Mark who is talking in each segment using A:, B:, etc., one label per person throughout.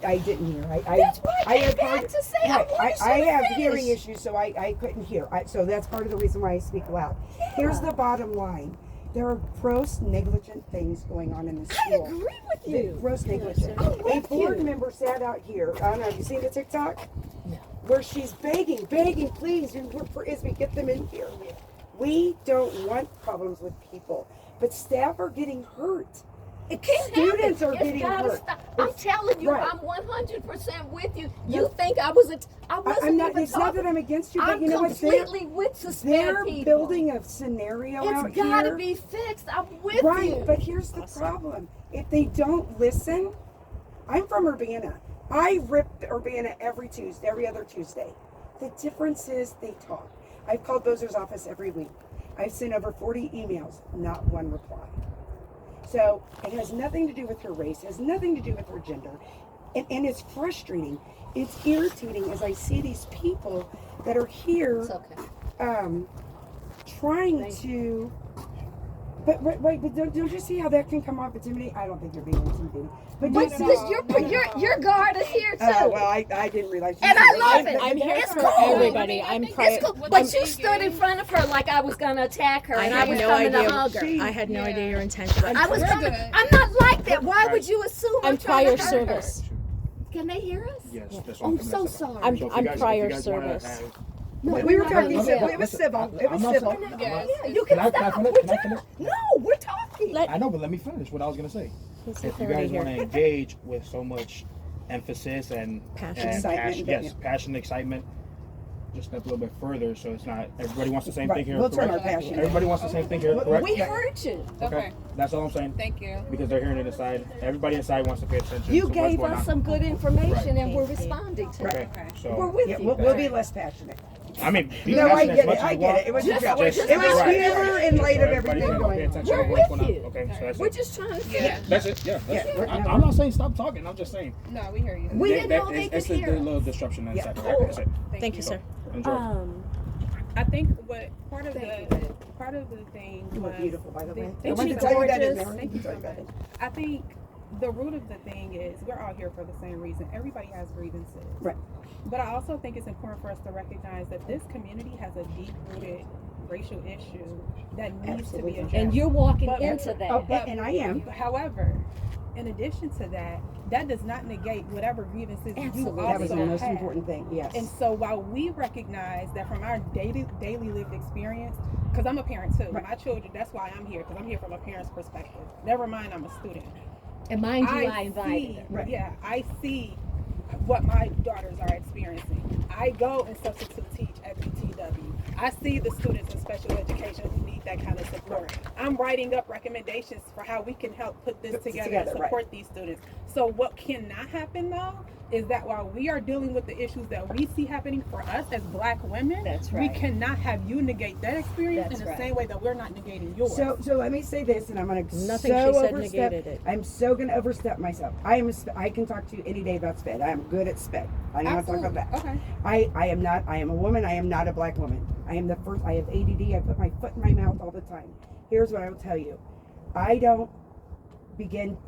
A: I didn't hear.
B: That's why I came back to say
A: I have hearing issues, so I couldn't hear. So that's part of the reason why I speak loud.
B: Yeah.
A: Here's the bottom line. There are gross negligent things going on in the school.
B: I agree with you.
A: Gross negligent. A board member sat out here. I don't know. Have you seen the TikTok?
B: No.
A: Where she's begging, please, for ISB, get them in here. We don't want problems with people, but staff are getting hurt.
B: It can't
A: Students
B: happen.
A: are getting hurt.
B: Stop. I'm telling you,
A: Right.
B: I'm 100% with you. You think I wasn't
A: I'm not.
B: even
A: It's not that I'm against you, but
B: I'm
A: you know what?
B: completely with suspend
A: They're
B: people.
A: building a scenario out
B: It's
A: here.
B: gotta be fixed. I'm with
A: Right,
B: you.
A: but here's the problem. If they don't listen, I'm from Urbana. I rip Urbana every other Tuesday. The difference is they talk. I've called Bozer's office every week. I've sent over 40 emails, not one reply. So it has nothing to do with her race, it has nothing to do with her gender. And it's frustrating. It's irritating as I see these people that are here
B: It's okay.
A: trying to. But don't you see how that can come off intimidating? I don't think you're being intimidating. But
B: But your guard is here too.
A: well, I didn't realize.
B: And I love it.
C: I'm here
B: It's
C: for
B: cool.
C: everybody.
B: It's cool. But you stood in front of her like I was gonna attack her, and I was coming to hug her.
C: I had no idea your intention.
B: I was coming. I'm not like that. Why would you assume
C: I'm
B: trying
C: prior
B: to hurt her?
C: service.
B: Can they hear us?
D: Yes, that's
B: I'm so sorry.
C: I'm
D: So if you guys
C: prior
D: wanna
C: service.
D: have-
B: No,
A: We were
B: we're
A: talking
B: not.
A: civil. It was civil. It was
D: I'm not
A: civil.
D: saying-
B: Yeah, you can stop.
D: Can I
B: We're
D: finish?
B: talking. No, we're talking.
D: I know, but let me finish what I was gonna say.
C: He's
D: If you
C: already
D: guys
C: here.
D: want to engage with so much emphasis and
C: Passion.
A: Excitement,
D: yes, passion, excitement, just step a little bit further, so it's not everybody wants the same
A: Right,
D: thing here.
A: we'll turn
D: correct?
A: our passion.
D: Everybody wants the same thing here, correct?
B: We heard you.
D: Okay, that's all I'm saying.
E: Thank you.
D: Because they're hearing it inside. Everybody inside wants to pay attention.
B: You
D: to what's
B: gave
D: going
B: us
D: on.
B: some good information,
D: Right.
B: and we're responding to
D: Okay,
B: it.
E: Okay.
D: so
B: We're with
A: Yeah,
B: you.
A: we'll be less passionate.
D: I mean, be
A: No, I
D: passionate
A: get
D: as much
A: it.
D: as
A: I
D: you
A: get
D: want.
A: it. It was a
B: Just-
A: joke.
B: just-
A: It was
D: Right.
A: humor in light of
D: So
A: everything
D: everybody
A: going
D: pay
A: on.
D: attention
B: We're
D: to what's
B: with
D: going
B: you.
D: on. Okay, so that's
B: We're
D: it.
B: just trying to
E: Yeah.
D: That's it. Yeah, that's
A: Yeah,
D: it.
A: we're-
D: I'm not saying stop talking. I'm just saying.
E: No, we hear you.
B: We didn't know they
D: it's
B: could
D: the
B: hear us.
D: little disruption in
A: Yeah.
D: a second. Right? That's it.
C: Thank you, sir.
D: Enjoy.
E: I think what part of
B: Thank
E: the
B: you.
E: part of the thing
A: You were
E: was
A: beautiful, by the way. I
E: Thank
A: wanted
E: you.
A: to tell you that in
E: Gorgeous.
A: there.
E: Thank you so much. I think the root of the thing is we're all here for the same reason. Everybody has grievances.
A: Right.
E: But I also think it's important for us to recognize that this community has a deep-rooted racial issue that needs
A: Absolutely.
E: to be addressed.
B: And you're walking
E: But-
B: into that.
A: Oh, and I am.
E: However, in addition to that, that does not negate whatever grievances
B: Absolutely.
E: you
A: That was
E: also
A: the most
E: have.
A: important thing. Yes.
E: And so while we recognize that from our daily lived experience, because I'm a parent too,
A: Right.
E: my children, that's why I'm here, because I'm here from a parent's perspective. Never mind, I'm a student.
B: And mind you, I invited
E: see,
B: her.
A: Right.
E: Yeah, I see what my daughters are experiencing. I go and substitute teach at BTW. I see the students in special education who need that kind of support. I'm writing up recommendations for how we can help put this together and
A: right.
E: support these students. So what cannot happen though is that while we are dealing with the issues that we see happening for us as Black women,
B: That's
E: we
B: right.
E: cannot have you negate that experience
B: That's
E: in the
B: right.
E: same way that we're not negating yours.
A: So let me say this, and I'm gonna
C: Nothing
A: so
C: she said
A: overstep.
C: negated it.
A: I'm so gonna overstep myself. I can talk to you any day about SPED. I am good at SPED. I know how to talk about that.
E: Okay.
A: I am not. I am a woman. I am not a Black woman. I am the first. I have ADD. I put my foot in my mouth all the time. Here's what I will tell you.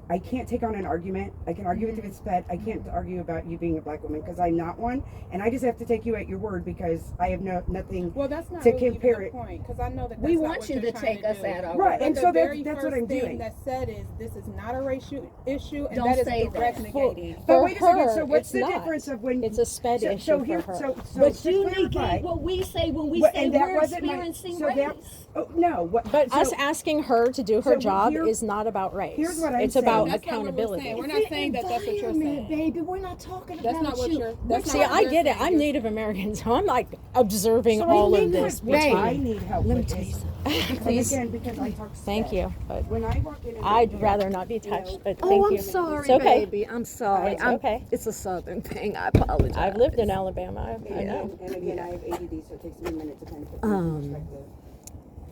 A: I can't take on an argument. I can argue with you with SPED. I can't argue about you being a Black woman because I'm not one, and I just have to take you at your word because I have nothing.
E: Well, that's not
A: to
E: really
A: compare
E: even
A: it.
E: the point, because I know that
B: We
E: that's not
B: want
E: what
B: you
E: you're
B: to
E: trying
B: take us
E: do.
B: at our
A: Right,
E: But
A: and
E: the
A: so
E: very
A: that's what
E: first
A: I'm
E: thing
A: doing.
E: that said is this is not a racial issue, and
B: Don't
E: that is
B: say
E: direct
B: that.
E: negating.
A: But
C: For
A: wait a second.
C: her,
A: So what's
C: it's
A: the
C: not.
A: difference of when
C: It's a SPED
A: so
C: issue
A: here,
C: for her.
A: So
B: But
A: to
B: you
A: clarify,
B: negate what we say when we
A: What-
B: say
A: and that
B: we're
A: wasn't my-
B: experiencing
A: so
B: race.
A: that- oh, no.
C: But
A: so,
C: us asking her to do her
A: so
C: job
A: here-
C: is not about race.
A: here's what I'm
C: it's
A: saying.
C: about
E: That's not what we're
C: accountability.
E: saying. We're
B: It's
E: not
B: the
E: saying that that's what you're
B: environment,
E: saying.
B: baby. We're not talking
E: That's
B: about
E: not what
B: you.
E: you're-
B: We're
E: that's
C: See,
E: not
B: talking-
C: I get it. I'm Native American, so I'm like observing
A: so
C: all
A: I
C: of
A: need
C: this.
A: help.
C: Which
A: I need help
C: let me
A: with
C: tell you
A: this.
C: something.
A: And
C: Please,
A: again, because I talk
C: thank
A: SPED.
C: you, but
A: When I walk in,
C: I'd rather not be touched. But thank
B: Oh,
C: you.
B: I'm sorry,
C: It's okay.
B: baby. I'm sorry.
C: It's okay.
B: It's a southern thing. I apologize.
C: I've lived in Alabama. I know.
A: And again, I have ADD, so it takes me a minute to kind of put things in perspective.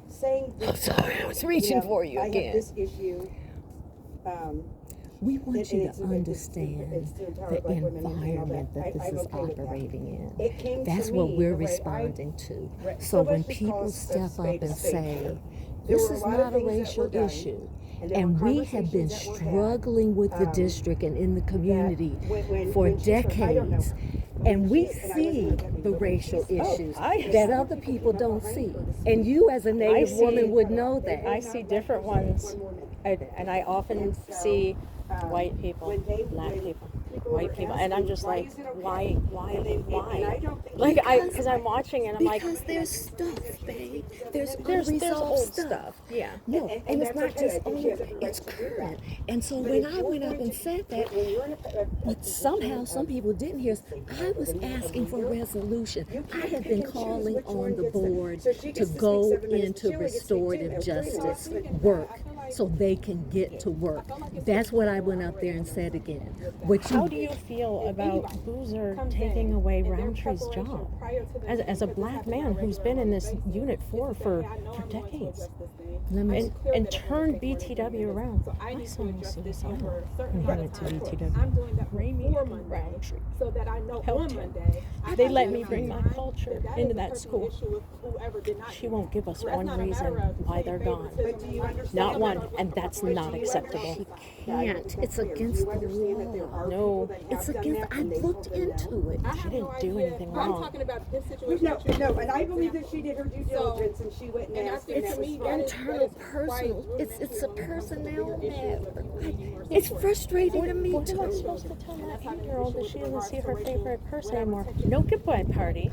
A: Saying
B: I'm
A: this,
B: sorry. I was reaching for you
A: I
B: again.
A: have this issue.
B: We want
A: and
B: you
A: it's-
B: to
A: it's-
B: understand
A: it's to empower
B: the
A: Black women and all
B: environment that this
A: I'm
B: is
A: okay with that.
B: operating in.
A: It came
B: That's
A: to
B: what
A: me
B: we're
A: the way
B: responding to.
A: Right.
B: So when
A: let's just call
B: people
A: a
B: step
A: spade
B: up
A: a
B: and
A: spade
B: say,
A: here. There
B: this
A: were
B: is
A: a lot
B: not
A: of
B: a
A: things that were
B: racial
A: done.
B: issue,
F: And we have been struggling with the district and in the community for decades. And we see the racial issues that other people don't see. And you as a Native woman would know that.
C: I see different ones, and I often see white people, black people, white people, and I'm just like, why? Like because I'm watching and I'm like,
F: Because there's stuff, babe. There's
C: there's old
F: stuff.
C: stuff. Yeah.
F: No, and it's not just old, it's current. And so when I went up and said that, but somehow some people didn't hear us, I was asking for resolution. I have been calling on the board to go into restorative justice work so they can get to work. That's what I went up there and said again.
C: How do you feel about Boozer taking away Roundtree's job as a black man who's been in this unit for decades? And turned BTW around. My son was suicidal when he went to BTW. Ramy Roundtree helped him. They let me bring my culture into that school. She won't give us one reason why they're gone. Not one, and that's not acceptable.
F: Can't. It's against the law.
C: No,
F: It's against. I looked into it.
C: she didn't do anything wrong.
E: about this situation.
A: No, and I believe that she did her due diligence and she went and asked.
F: It's internal, personal. It's a personnel matter. It's frustrating to me
C: What am I
F: too.
C: supposed to tell that 8-year-old that she doesn't see her favorite person anymore? No goodbye party.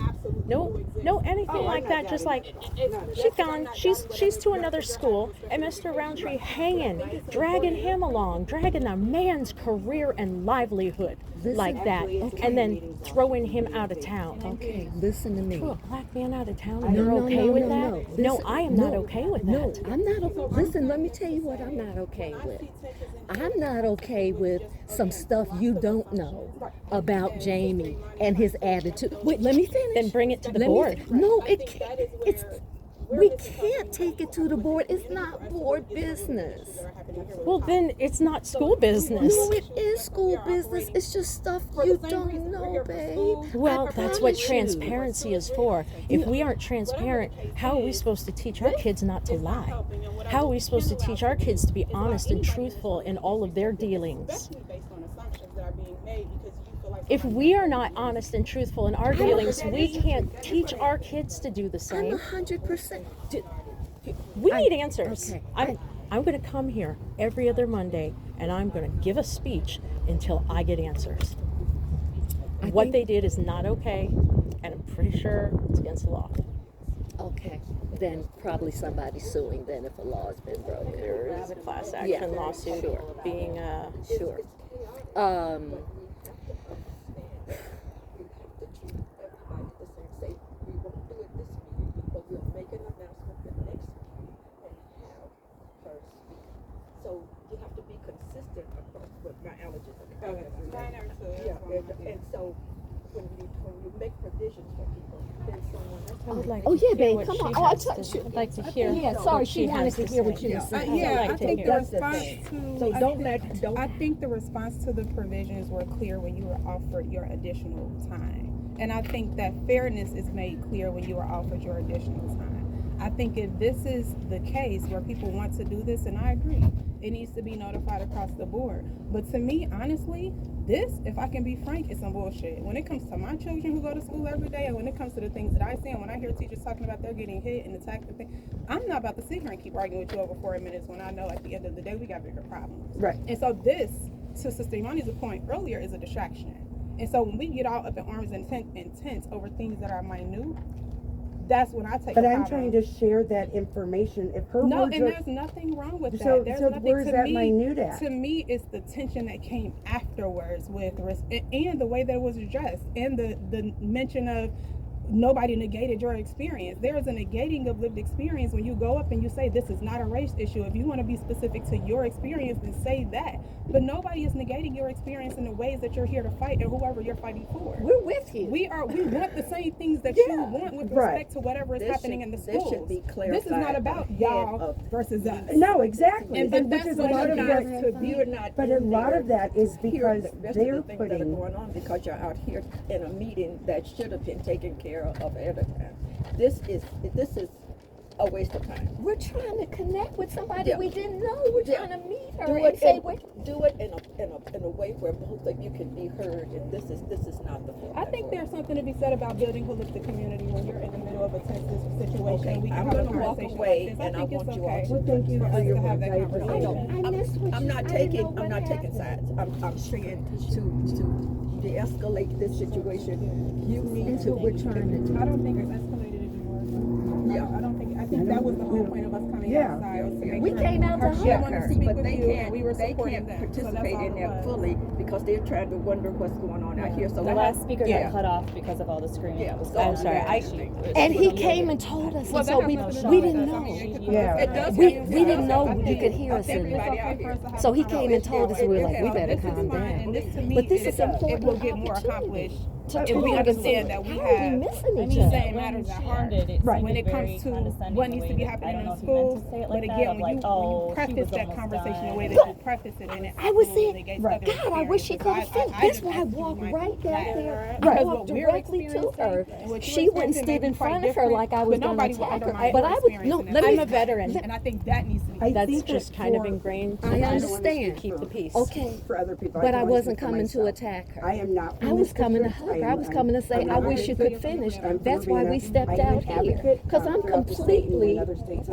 C: No anything like that. Just like she's gone. She's to another school, and Mr. Roundtree hanging, dragging him along, dragging a man's career and livelihood like that, and then throwing him out of town.
F: Okay, listen to me.
C: Throw a black man out of town, and
F: No,
C: you're
F: no,
C: okay
F: no,
C: with
F: no,
C: that?
F: no.
C: No,
F: Listen,
C: I am not
F: no,
C: okay with
F: No,
C: that.
F: I'm not. Listen, let me tell you what I'm not okay with. I'm not okay with some stuff you don't know about Jamie and his attitude. Wait, let me finish.
C: Then bring it to the
F: Let me
C: board.
F: No, it can't. We can't take it to the board. It's not board business.
C: Well, then it's not school business.
F: No, it is school business. It's just stuff you don't know, babe.
C: Well,
F: I
C: that's what
F: promise you.
C: transparency is for. If we aren't transparent, how are we supposed to teach our kids not to lie? How are we supposed to teach our kids to be honest and truthful in all of their dealings? If we are not honest and truthful in our dealings, we can't teach our kids to do the
F: I'm
C: same.
F: 100%.
C: We need answers.
F: Okay.
C: I'm going to come here every other Monday, and I'm going to give a speech until I get answers. What they did is not okay, and I'm pretty sure it's against the law.
F: Okay, then probably somebody suing then if a law has been broken.
C: There is a class action lawsuit being
F: Sure.
G: So you have to be consistent across with my allergies. And so when you make provisions for people, then someone else.
C: I would like
F: Oh,
C: to
F: yeah,
C: hear
F: babe,
C: what
F: come
C: she
F: on. Oh, I
C: has
F: thought
C: to- I'd like to hear.
F: Yeah, sorry,
C: what
F: she wanted
C: has
F: to hear what
C: say.
F: you were saying.
E: Yeah,
C: I'd like
E: I
C: to
E: think
C: hear.
E: the
G: That's the
E: response
G: thing.
E: to
G: So don't
E: I think the response to the provisions were clear when you were offered your additional time. And I think that fairness is made clear when you are offered your additional time. I think if this is the case where people want to do this, and I agree, it needs to be notified across the board. But to me, honestly, this, if I can be frank, is some bullshit. When it comes to my children who go to school every day, and when it comes to the things that I see, and when I hear teachers talking about they're getting hit and attacked, I'm not about to sit here and keep arguing with you over 40 minutes when I know at the end of the day we got bigger problems.
A: Right.
E: And so this, to Sister Imani's point earlier, is a distraction. And so when we get all up in arms and tense over things that are minute, that's when I take
A: But
E: a
A: I'm
E: problem.
A: trying to share that information. If her
E: No,
A: words
E: and
A: are,
E: there's nothing wrong with that.
A: So-
E: There's
A: so
E: nothing
A: where's
E: to
A: that
E: me.
A: minute at?
E: To me, it's the tension that came afterwards with and the way that it was addressed, and the mention of nobody negated your experience. There is a negating of lived experience when you go up and you say this is not a race issue. If you want to be specific to your experience, then say that. But nobody is negating your experience in the ways that you're here to fight and whoever you're fighting for.
F: We're with you.
E: We want the same things that you want with respect to whatever is happening in the
G: This
E: schools.
G: should be
E: This is not
G: clarified
E: about
G: ahead
E: y'all
G: of-
E: versus us.
A: no, exactly.
E: And
A: But
E: that's
A: which is a
E: what
A: lot
E: it
A: of
E: is
A: what,
G: You're not.
A: but a
G: in
A: lot
G: there
A: of that is
G: hearing
A: because
G: the rest
A: they're
G: of the things that are
A: putting.
G: going on because you're out here in a meeting that should have been taken care of at a time. This is
F: a waste of time.
B: We're trying to connect with somebody
F: Yeah.
B: we didn't know. We're
F: Yeah.
B: trying to meet her
F: Do
B: and
F: it
B: say,
F: in a way where both of you can be heard, and this is not the
E: I think there's something to be said about building holistic community when you're in the middle of a tense situation.
F: Okay,
E: We can
F: I'm
E: have a
F: gonna walk
E: conversation
F: away,
E: like this.
F: and I
E: think
F: want
E: it's
F: you all
E: okay
F: to-
A: Well, thank you
E: for
A: for
E: us
A: your
E: to have
A: words.
E: that
A: I
E: conversation.
A: appreciate it.
B: I missed what
F: I'm
B: you-
F: not
B: I didn't
F: taking
B: know what
F: taking sides. I'm saying to de-escalate this situation. You need
B: That's
F: to.
B: what we're trying to do.
E: I don't think it's escalated anymore.
F: Yeah.
E: I think that was the whole point of us coming
A: Yeah.
E: outside. Was to make
B: We
E: sure
B: came out to
E: she
B: hug
E: wanted
B: her.
E: to speak
F: But
E: with
F: they
E: you,
F: can't.
E: and we were
F: They
E: supporting
F: can't
E: them. So that's
F: participate
E: all
F: in
E: it
F: there
E: was.
F: fully because they're trying to wonder what's going on out here. So
H: The last speaker
F: Yeah.
H: got cut off because of all the screaming that was
F: So-
H: going
F: I'm
H: on.
F: sorry,
B: and he came and told us,
E: Well,
B: and
E: that
B: so
E: has
B: we
E: nothing to do
B: we
E: with
B: didn't
E: us. I
B: know.
E: mean,
A: Yeah.
F: It does
B: We
F: have-
B: didn't know
F: I
B: you
F: think-
B: could hear
F: I
B: us
F: think
B: in there.
F: everybody out here.
B: So he came and told us, and we were like, we better
E: This is
B: calm
E: fine,
B: down.
E: and this to me
B: But this is important
E: it will get more
B: opportunity
E: accomplished
B: to
E: if we
B: talk.
E: understand that we
B: How are we
E: have
B: missing
H: I
B: each
H: mean,
B: other?
E: same
H: when
E: matters at
H: she
E: heart.
H: ended, it
A: Right.
H: seemed
E: When it
H: very
E: comes to
H: condescending
E: what
H: the
E: needs
H: way
E: to be
H: that-
E: happening
H: I don't
E: in
H: know
E: the
H: if you meant
E: schools,
H: to say it
E: but
H: like that,
E: again,
H: of
E: when
H: like,
E: you
H: oh, she
E: preface
H: was
E: that
H: almost
E: conversation the
H: done.
E: way that you preface it, and
B: I was saying,
A: Right.
B: God, I wish she could have finished. That's why I walked right down there. I
E: Because
B: walked
E: what we're
B: directly to
E: experiencing
B: her.
E: and what
B: She
E: you're
B: went and
E: experiencing
B: stood
E: may
B: in
E: be quite
B: front of her
E: different,
B: like I was
E: but
B: going
E: nobody
B: to
E: will
B: attack her.
E: undermine
B: But
E: your
B: I would, no,
E: experience in
B: let
E: it.
B: me,
C: I'm a veteran.
E: And I think that needs to be.
A: I
C: That's
A: think
C: just
A: that
C: kind of
A: for-
C: ingrained.
B: I understand.
C: Keep the peace.
B: Okay,
A: for other people.
B: but I
A: can only
B: wasn't
A: speak for
B: coming to
A: myself.
B: attack her.
A: I am not.
B: I was coming to hug her. I was coming to say, I wish you could finish. That's why we stepped out here. Because I'm completely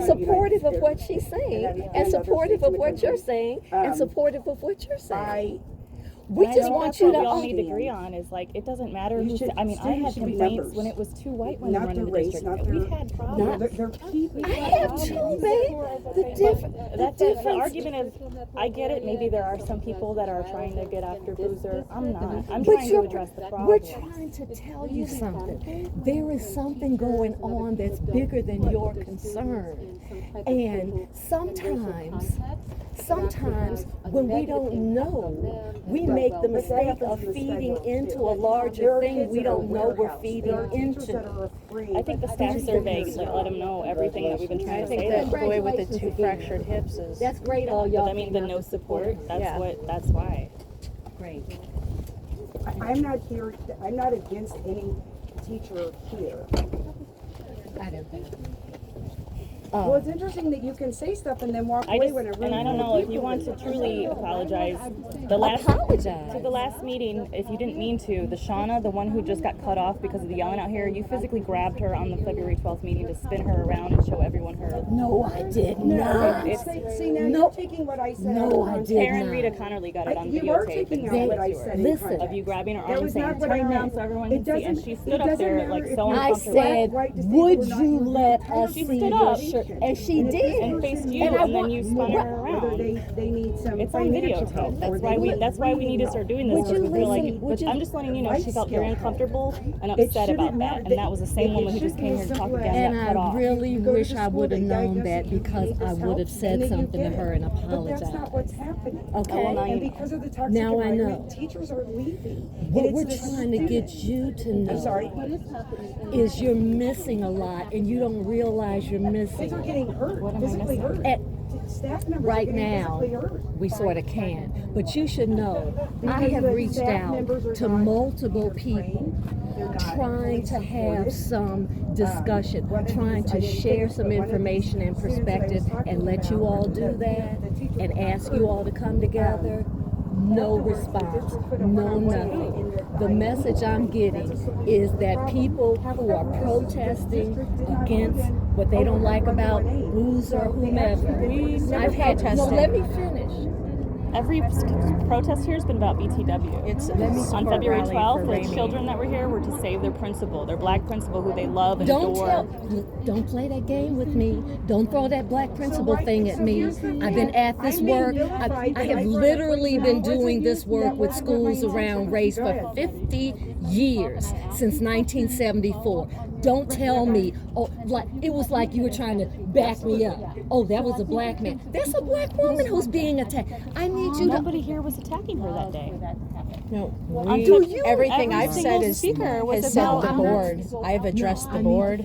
B: supportive of what she's saying, and supportive of what you're saying, and supportive of what you're saying. We
H: I
B: just
H: think
B: want
H: that's
B: you
H: what
B: to
H: we all
B: own.
H: need to agree on is like it doesn't matter
A: You
H: who's.
A: should-
H: I mean, I
A: students
H: had
A: should be
H: complaints
A: numbers.
H: when it was two white women
A: Not
H: running
A: the
H: the
A: race,
H: district.
A: not
H: We've
A: their-
H: had problems.
A: They're people.
B: I have too, babe. The
H: The
B: difference.
H: argument is, I get it. Maybe there are some people that are trying to get after Boozer. I'm not. I'm
B: But
H: trying to address the problem.
B: we're trying to tell you something. There is something going on that's bigger than your concern. And sometimes when we don't know, we make the mistake of feeding into a larger thing we don't know we're feeding into.
H: I think the staff survey let them know everything that we've been trying
C: I
H: to
C: think
H: say.
C: that
H: That,
C: boy with the two fractured hips is
B: That's great, all
H: but
B: y'all.
H: I mean, the no support. That's
C: Yeah.
H: what. That's why.
B: Great.
A: I'm not here. I'm not against any teacher here.
B: I don't think.
A: Well, it's interesting that you can say stuff and then walk
H: I
A: away
H: just,
A: when it really.
H: and I don't know if you want to truly apologize. The last to the last meeting, if you didn't mean to, the Shauna, the one who just got cut off because of the yelling out here, you physically grabbed her on the February 12th meeting to spin her around and show everyone her.
B: No, I did not.
A: See, now you're taking what I said.
B: No, I did
H: Karen
B: not.
H: Rita Connerly got it on
A: You are
H: videotape.
A: taking
H: and
A: out what
H: sent
A: I
H: it to her.
A: said.
B: Listen.
H: Of you grabbing her
A: That
H: arm and
A: was
H: saying,
A: not what
H: turn
A: I
H: around
A: meant.
H: so everyone
A: It
H: can see. And
A: doesn't-
H: she
A: it
H: stood up
A: doesn't
H: there
A: matter
H: like
A: if
H: so
A: you-
B: I
H: uncomfortable.
B: said,
A: Right to say
B: would
A: we're not
B: you
A: in
B: let
A: the
B: us
H: She
B: see
H: stood
B: your
H: up
B: shirt? And she
A: And if
B: did.
H: and faced you,
B: And I
H: and then you spun her
A: whether
H: around.
A: they need some
H: It's on
A: financial
H: videotape.
A: help.
H: That's
A: or
H: why
A: they
H: we need to start doing this.
B: Would
H: because
B: you
H: we feel like,
B: listen- would
H: but
B: you-
H: I'm just letting you know she felt very
A: Life skill.
H: uncomfortable and
A: It
H: upset
A: shouldn't
H: about that.
A: matter.
H: And that was the same
A: It
H: woman who
A: should
H: just
A: be
H: came
A: as
H: here to talk
A: simple
H: again
A: as-
B: And
H: and got cut
B: I
H: off.
B: really
A: You go to
B: wish
A: the
B: I
A: school,
B: would have
A: they
B: known
A: diagnose
B: that
A: you, you
B: because
A: need
B: I
A: this
B: would
A: help,
B: have said
A: and then you
B: something to
A: get
B: her
A: it.
B: and
A: But that's
B: apologized.
A: not what's happening.
B: Okay.
H: Well, now
A: And
H: you
A: because of the toxic
B: Now I
A: environment,
B: know.
A: teachers are leaving.
B: What
A: And
B: we're
A: it's the
B: trying to get
A: students.
B: you to know
A: I'm sorry.
B: is you're missing a lot and you don't realize you're
A: Kids
B: missing.
A: are getting hurt, physically hurt.
B: At-
A: Staff members are
B: Right
A: getting
B: now,
A: physically hurt.
B: we sort of can. But you should know, I
A: Because
B: have
A: the
B: reached
A: staff
B: out
A: members are
B: to
A: not
B: multiple
A: trained,
B: people
A: they're not
B: trying to
A: fully
B: have
A: supported.
B: some discussion,
A: One of
B: trying
A: these-
B: to
A: I didn't
B: share
A: finish,
B: some
A: but one of
B: information
A: these
B: and
A: students that I was
B: perspective
A: talking
B: and let you
A: about,
B: all do that
A: the teachers
B: and
A: were not
B: ask you all to come together. No response, no nothing. The message I'm getting is that people who are protesting against what they don't like about Boozer or whomever, I've had, no, let me finish.
H: Every protest here has been about BTW.
C: it's
H: On February 12th, the children that were here were to save their principal, their black principal who they love and adore.
B: Don't play that game with me. Don't throw that black principal thing at me. I've been at this work. I have literally been doing this work with schools around race for 50 years, since 1974. Don't tell me, oh, like it was like you were trying to back me up. Oh, that was a black man. That's a black woman who's being attacked. I need you to.
H: Nobody here was attacking her that day.
C: No,
B: Do you?
C: everything
H: Every
C: I've said
H: single
C: is
H: speaker was
C: has said
H: about
C: the board. I have addressed the board,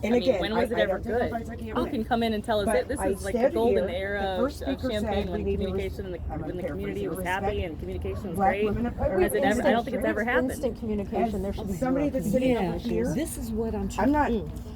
A: And
H: I mean,
A: again,
H: when was it
A: I
H: ever
A: don't take
H: good?
A: advice, I can't
H: You
A: write.
H: can come in and tell us
A: But
H: that this
A: I
H: is like the
A: stood
H: golden
A: here,
H: era
A: the
H: of
A: first speaker
H: Champaign
A: said
H: when
A: we need to
H: communication and
A: I'm
H: when the
A: paraphrasing,
H: community was
A: respect
H: happy and communication was
A: black
H: great.
A: women of color.
H: Or has it ever? I don't think it's ever happened.
C: Instant communication. There should be
A: Somebody
C: zero
A: that's sitting
F: Yeah,
A: over here,
F: this is what I'm
A: I'm not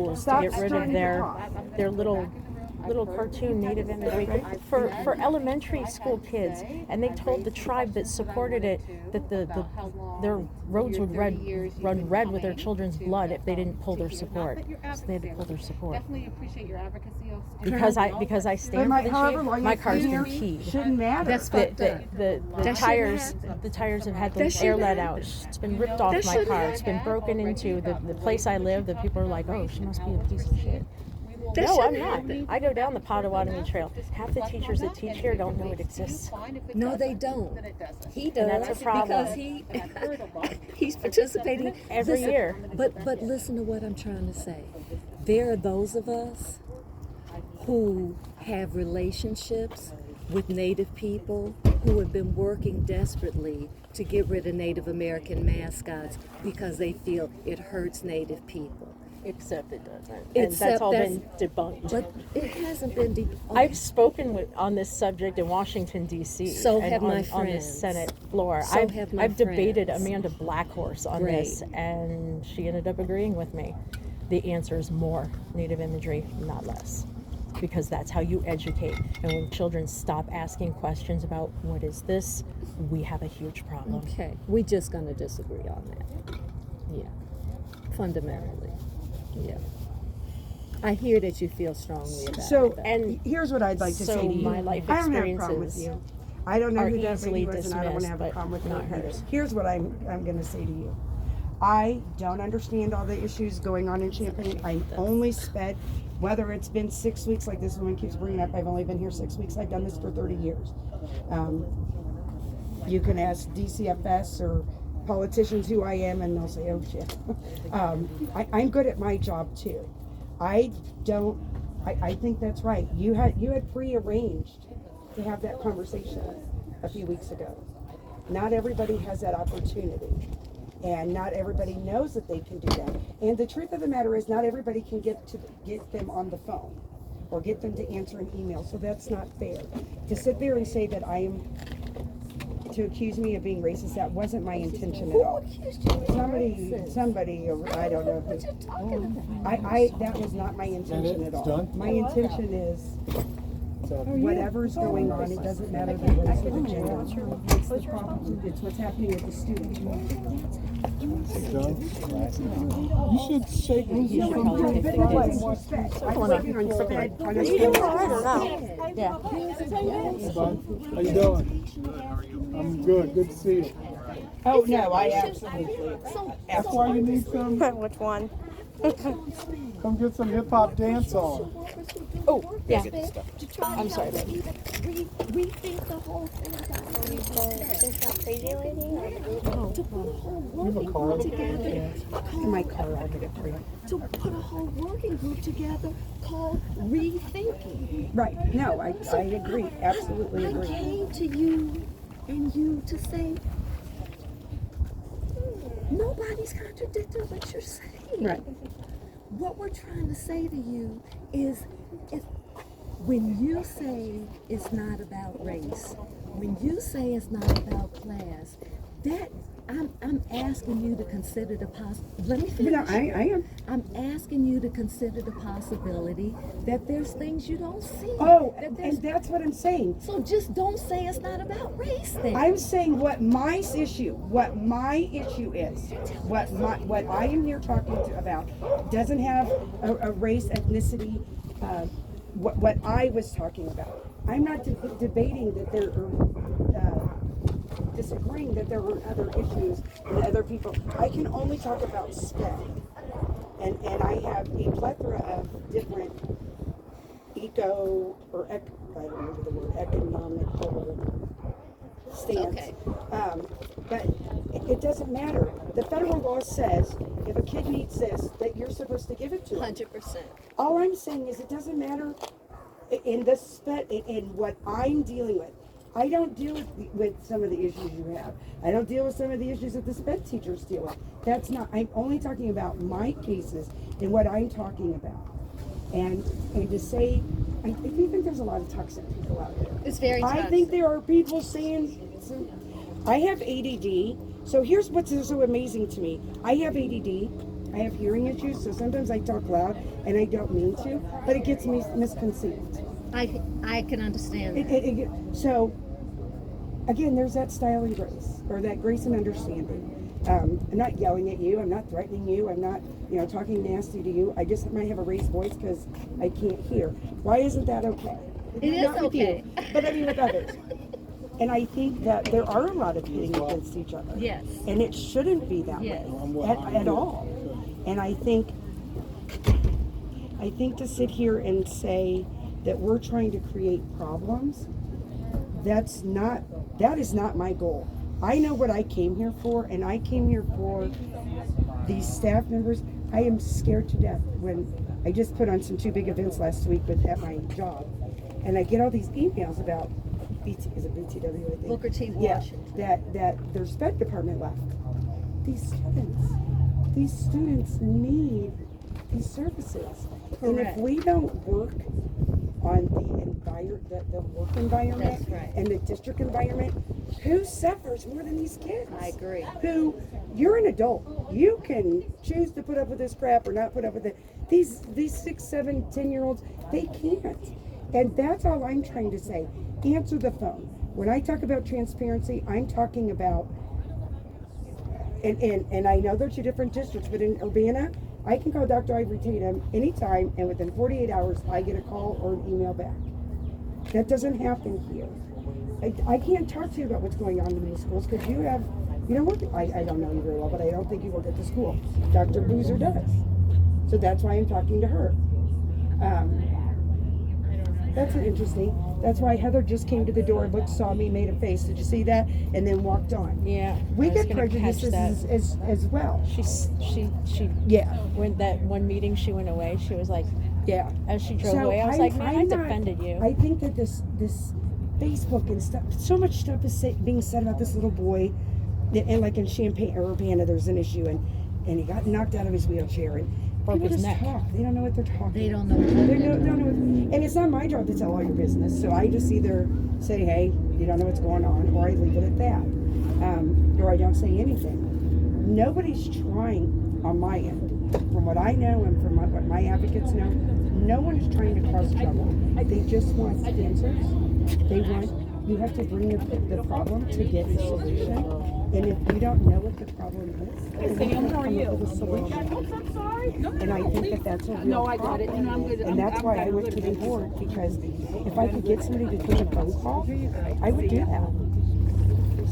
C: schools
A: Stop
C: to get rid of
A: starting to
C: their
A: talk.
C: little cartoon native imagery for elementary school kids, and they told the tribe that supported it that their roads would run red with their children's blood if they didn't pull their support. So they had to pull their support.
I: Definitely appreciate your advocacy.
C: Because I
A: But
C: stand for the
A: however, while
C: chief, my
A: you're
C: car's
A: here,
C: been keyed.
A: shouldn't matter.
B: That's fucked up.
C: The
B: That
C: tires
B: shouldn't happen.
C: the tires have had
B: That
C: the air
B: shouldn't
C: let
B: happen.
C: out. It's been ripped off
B: That
C: my
B: shouldn't
C: car. It's been broken into. The place I live, the people are like, oh, she must be a piece of shit.
B: That
C: No, I'm
B: shouldn't
C: not. I go down the Potawatomi Trail. Half the teachers that teach here don't know it exists.
B: No, they don't. He does.
C: And that's a problem.
B: Because he's participating
C: Every year.
B: But listen to what I'm trying to say. There are those of us who have relationships with Native people who have been working desperately to get rid of Native American mascots because they feel it hurts Native people.
C: Except it doesn't. And
B: Except
C: that's all
B: that's-
C: been debunked.
B: But it hasn't been
C: I've spoken on this subject in Washington, D.C.
B: So
C: and
B: have my
C: on the
B: friends.
C: Senate floor.
B: So
C: I've,
B: have my
C: I've debated
B: friends.
C: Amanda Blackhorse on
B: Great.
C: this, and she ended up agreeing with me. The answer is more Native imagery, not less. Because that's how you educate. And when children stop asking questions about what is this, we have a huge problem.
B: Okay, we're just going to disagree on that. Yeah, fundamentally. Yeah. I hear that you feel strongly about
A: So,
B: it.
C: And
A: here's what I'd like to
C: so
A: say to you.
C: my life
A: I don't have a problem with
C: experiences
A: you. I don't know
C: are
A: who that
C: easily
A: lady was, and I don't want to
C: dismissed,
A: have a
C: but
A: problem with
C: not
A: her either.
C: hers.
A: Here's what I'm going to say to you. I don't understand all the issues going on in Champaign. I only spent, whether it's been 6 weeks, like this woman keeps bringing up, I've only been here 6 weeks. I've done this for 30 years. You can ask DCFS or politicians who I am, and they'll say, oh shit. I'm good at my job too. I think that's right. You had prearranged to have that conversation a few weeks ago. Not everybody has that opportunity. And not everybody knows that they can do that. And the truth of the matter is, not everybody can get them on the phone or get them to answer an email. So that's not fair. To sit there and say that to accuse me of being racist, that wasn't my intention at all. Somebody, I don't know who. That was not my intention at all. My intention is whatever's going on, it doesn't matter the race or the gender. It's the problem. It's what's happening with the students.
I: You should shake hands with some
A: I'm
I: people.
A: working on sped.
C: Yeah.
I: Hey, bud. How you doing? I'm good. Good to see you.
A: Oh, no, I absolutely.
I: That's why you need some.
J: Which one?
I: Come get some hip hop dance on.
C: Oh, yeah. I'm sorry, baby.
F: Rethink the whole thing.
J: Crazy lady?
F: To put a whole
I: You have a
F: working
I: card?
F: group together.
A: In my car, I'll get it for you.
F: To put a whole working group together called Rethinking.
A: Right. No, I agree. Absolutely
F: I
A: agree.
F: came to you and you to say, nobody's contradicting what you're saying.
A: Right.
F: What we're trying to say to you is when you say it's not about race, when you say it's not about class, that I'm asking you to consider the Let me finish.
A: No, I am.
F: I'm asking you to consider the possibility that there's things you don't see.
A: Oh,
F: That there's-
A: and that's what I'm saying.
F: so just don't say it's not about race then.
A: I'm saying what my issue is, what I am here talking about doesn't have a race, ethnicity, what I was talking about. I'm not debating that there are, disagreeing that there were other issues and other people. I can only talk about SPED. And I have a plethora of different I don't remember the word, economical stance.
F: Okay.
A: But it doesn't matter. The federal law says if a kid needs this, that you're supposed to give it to them.
F: 100%.
A: All I'm saying is it doesn't matter in the in what I'm dealing with. I don't deal with some of the issues you have. I don't deal with some of the issues that the SPED teachers deal with. That's not, I'm only talking about my cases and what I'm talking about. And to say, I think there's a lot of toxic people out there.
F: It's very
A: I think there are people saying, I have ADD, so here's what's so amazing to me. I have ADD, I have hearing issues, so sometimes I talk loud and I don't mean to, but it gets me misconceived.
F: I can understand that.
A: So, again, there's that style and grace, or that grace and understanding. I'm not yelling at you, I'm not threatening you, I'm not, talking nasty to you. I just might have a raised voice because I can't hear. Why isn't that okay?
F: It is
A: Not with you,
F: okay.
A: but I mean with others. And I think that there are a lot of pitting against each other.
F: Yes.
A: And it shouldn't be that
F: Yes.
A: way at all. And I think I think to sit here and say that we're trying to create problems, that is not my goal. I know what I came here for, and I came here for these staff members. I am scared to death when I just put on some 2 big events last week at my job, and I get all these emails about BTW, I think.
F: Booker T.
A: Yeah,
F: Washington.
A: that their sped department left. These students need these services.
F: Correct.
A: And if we don't work on the work environment
F: That's right.
A: and the district environment, who suffers more than these kids?
F: I agree.
A: You're an adult. You can choose to put up with this crap or not put up with it. These 6, 7, 10-year-olds, they can't. And that's all I'm trying to say. Answer the phone. When I talk about transparency, I'm talking about, and I know they're 2 different districts, but in Urbana, I can call Dr. Ivory Tatum anytime, and within 48 hours, I get a call or an email back. That doesn't happen here. I can't talk to you about what's going on in these schools because you don't work. I don't know you very well, but I don't think you work at the school. Dr. Boozer does. So that's why I'm talking to her. That's interesting. That's why Heather just came to the door, looked, saw me, made a face. Did you see that? And then walked on.
C: Yeah.
A: We
C: I was
A: get
C: gonna catch
A: prejudices
C: that.
A: as well.
C: She
A: Yeah.
C: when that one meeting she went away, she was like,
A: Yeah.
C: as she drove away, I was like, man, I defended you.
A: I think that this Facebook and stuff, so much stuff is being said about this little boy, and like in Champaign or Urbana, there's an issue, and he got knocked out of his wheelchair, and
C: Broke
A: people
C: his
A: just
C: neck.
A: talk. They don't know what they're talking.
F: They don't
A: about.
F: know.
A: They don't know. And it's not my job to tell all your business. So I just either say, hey, you don't know what's going on, or I leave it at that, or I don't say anything. Nobody's trying on my end, from what I know and from what my advocates know. No one is trying to cause trouble. They just want answers. You have to bring the problem to get the solution. And if you don't know what the problem is, then you have to come up with a solution. And I think that that's a real problem. And that's why I went to the board, because if I could get somebody to take a phone call, I would do that.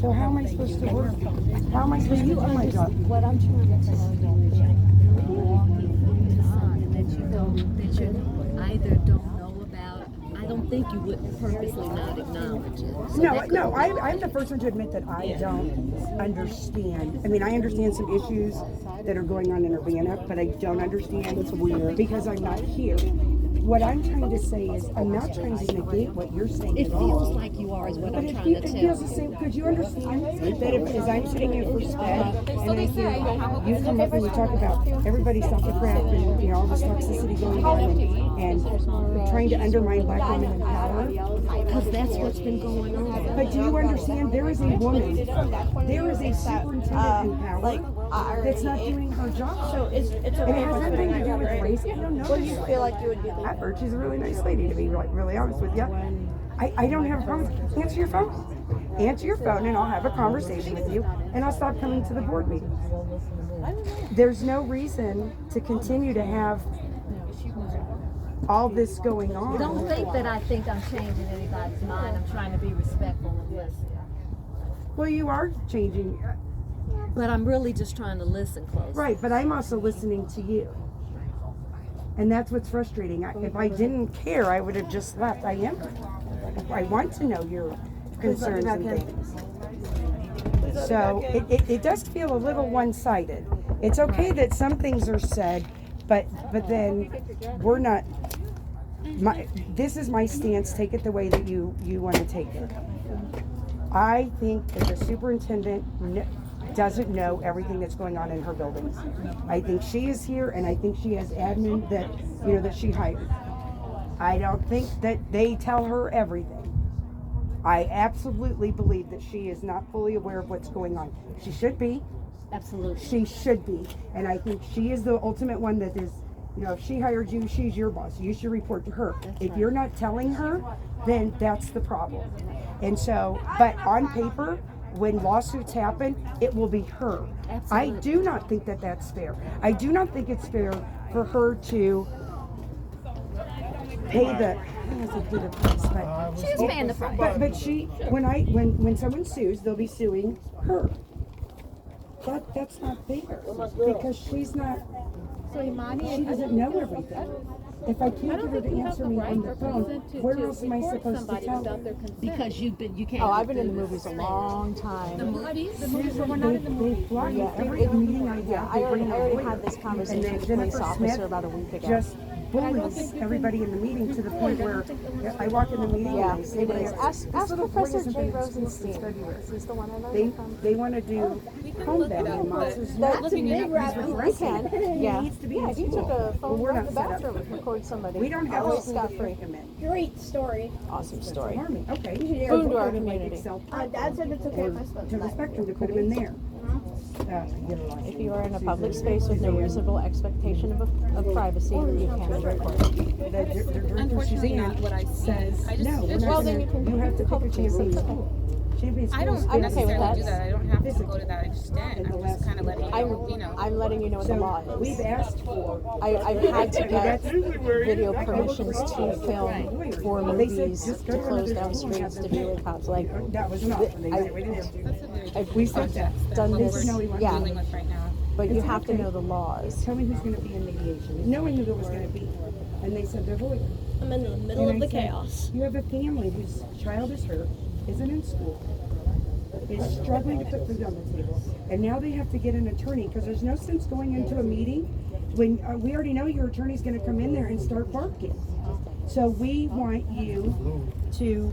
A: So how am I supposed to work? How am I supposed to do my job?
F: What I'm trying to tell you is you're walking into something that you either don't know about. I don't think you would purposely not acknowledge it. So
A: No, I'm the first one to admit that I don't understand. I mean, I understand some issues that are going on in Urbana, but I don't understand. It's weird because I'm not here. What I'm trying to say is, I'm not trying to negate what you're saying.
F: it
A: at all.
F: feels like you are, is what
A: But
F: I'm
A: it
F: trying to
A: feels
F: tell
A: the
F: you.
A: same. Could you understand that as I'm sitting here for SPED, and I hear you come up and you talk about everybody's self-crap and all this toxicity going on, and trying to undermine Black women in power.
F: Because that's what's been going on.
A: But do you understand? There is a woman, there is a superintendent in power that's not doing her job.
J: So it's
A: And it has nothing to do with race. I don't know.
J: What do you feel like you would do?
A: I've heard she's a really nice lady, to be really honest with you. I don't have a problem. Answer your phone. Answer your phone, and I'll have a conversation with you, and I'll stop coming to the board meetings. There's no reason to continue to have all this going on.
F: Don't think that I think I'm changing anybody's mind. I'm trying to be respectful and listen.
A: Well, you are changing.
F: But I'm really just trying to listen close.
A: Right, but I'm also listening to you. And that's what's frustrating. If I didn't care, I would have just left. I am. I want to know your concerns and things. So it does feel a little one-sided. It's okay that some things are said, but then we're not. This is my stance. Take it the way that you want to take it. I think that the superintendent doesn't know everything that's going on in her buildings. I think she is here, and I think she has admin that she hired. I don't think that they tell her everything. I absolutely believe that she is not fully aware of what's going on. She should be.
F: Absolutely.
A: She should be, and I think she is the ultimate one that is. If she hired you, she's your boss. You should report to her. If you're not telling her, then that's the problem. And so, but on paper, when lawsuits happen, it will be her.
F: Absolutely.
A: I do not think that that's fair. I do not think it's fair for her to pay the. I don't want to say pay the price, but
F: She's paying the price.
A: But she, when someone sues, they'll be suing her. That's not fair because she's not. She doesn't know everything. If I can't get her to answer me on the phone, where else am I supposed to tell her?
B: Because you can't.
C: Oh, I've been in the movies a long time.
A: They block every meeting I have.
C: I already had this conversation with the police officer about a week ago.
A: Just bullies everybody in the meeting to the point where I walk in the meeting and I say,
C: it is. Ask Professor Jay Rosenstein. He's the one I learned from.
A: They want to do homebound in Monsters.
C: That's a big You can. Yeah.
A: He took
C: a phone from the bathroom and recorded somebody.
A: We don't have
C: always
A: to
C: scot free.
J: Great story.
C: Awesome story.
A: Okay.
C: Boom to our community.
J: Dad said it's okay if I spoke
A: To the spectrum to put him in there.
C: If you are in a public space with no reasonable expectation of privacy, you can be recorded.
E: Unfortunately, not what I
A: Says no.
C: Well, then you
A: have to pick a Champaign school. Champaign
E: I don't
C: I'm okay with that.
E: do that. I don't have to go to that extent. I'm just kind of letting you know,
C: I'm letting you know what the law is.
A: We've asked for.
C: I've had to get video permissions to film for movies, to close down streets, to do with cops. Like,
A: That was not.
C: we said done this. Yeah,
E: dealing with right now.
C: but you have to know the laws.
A: Tell me who's going to be in mediation. Knowing who there was going to be. And they said they're lawyers.
J: I'm in the middle of the chaos.
A: You have a family whose child is hurt, isn't in school, is struggling to put food on the table, and now they have to get an attorney because there's no sense going into a meeting when we already know your attorney's going to come in there and start barking. So we want you to.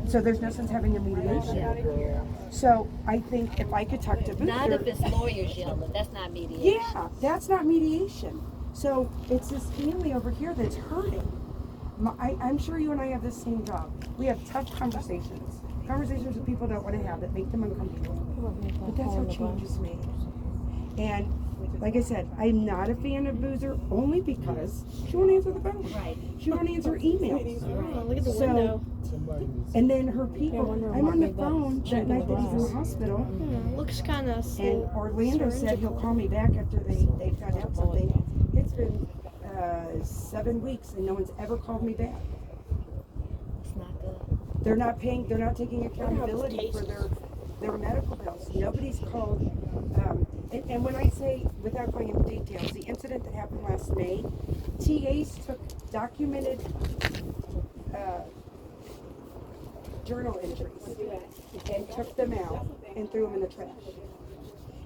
A: So there's no sense having a mediation. So I think if I could talk to Booster,
B: Not if it's lawyers yelling. That's not mediation.
A: yeah, that's not mediation. So it's this family over here that's hurting. I'm sure you and I have the same job. We have tough conversations. Conversations that people don't want to have that make them uncomfortable. But that's how change is made. And like I said, I'm not a fan of Boozer only because she won't answer the phone.
B: Right.
A: She won't answer emails.
J: Oh, look at the window.
A: And then her people, I'm on the phone that night that he's in the hospital.
J: Looks kind of
A: And Orlando said he'll call me back after they found out something. It's been 7 weeks and no one's ever called me back.
B: It's not good.
A: They're not paying, they're not taking accountability for their medical bills. Nobody's called. And when I say, without going into details, the incident that happened last May, TAs took documented journal entries and took them out and threw them in the trash.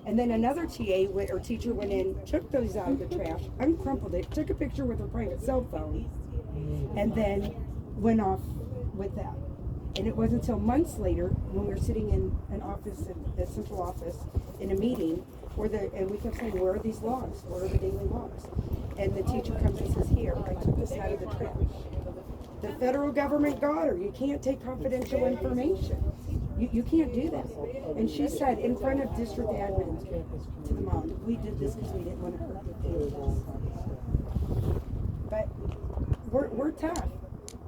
A: And then another or teacher went in, took those out of the trash, uncrumpled it, took a picture with her private cell phone, and then went off with that. And it wasn't until months later, when we were sitting in an office, a central office, in a meeting, and we kept saying, where are these logs? Where are the daily logs? And the teacher comes and says, here, I took this out of the trash. The federal government got her. You can't take confidential information. You can't do that. And she said in front of district admin to the mom, we did this because we didn't want to hurt your families. But we're tough.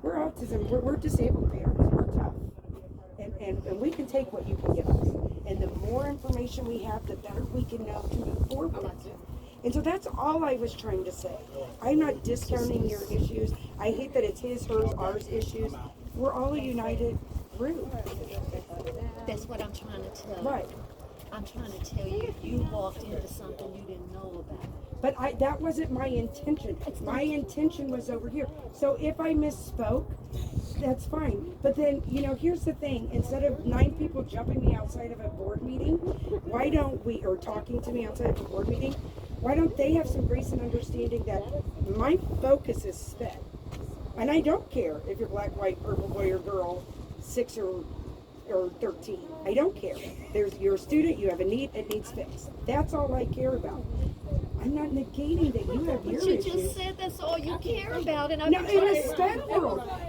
A: We're autism. We're disabled parents. We're tough. And we can take what you can give us. And the more information we have, the better we can know to move forward. And so that's all I was trying to say. I'm not discounting your issues. I hate that it's his, hers, ours issues. We're all a united group.
B: That's what I'm trying to tell you.
A: Right.
B: I'm trying to tell you, you walked into something you didn't know about.
A: But that wasn't my intention. My intention was over here. So if I misspoke, that's fine. But then, here's the thing. Instead of 9 people jumping me outside of a board meeting, why don't we, or talking to me outside of a board meeting, why don't they have some grace and understanding that my focus is sped? And I don't care if you're black, white, purple, boy or girl, 6 or 13. I don't care. You're a student, you have a need, it needs fixed. That's all I care about. I'm not negating that you have your issues.
B: You just said that's all you care about, and
A: No,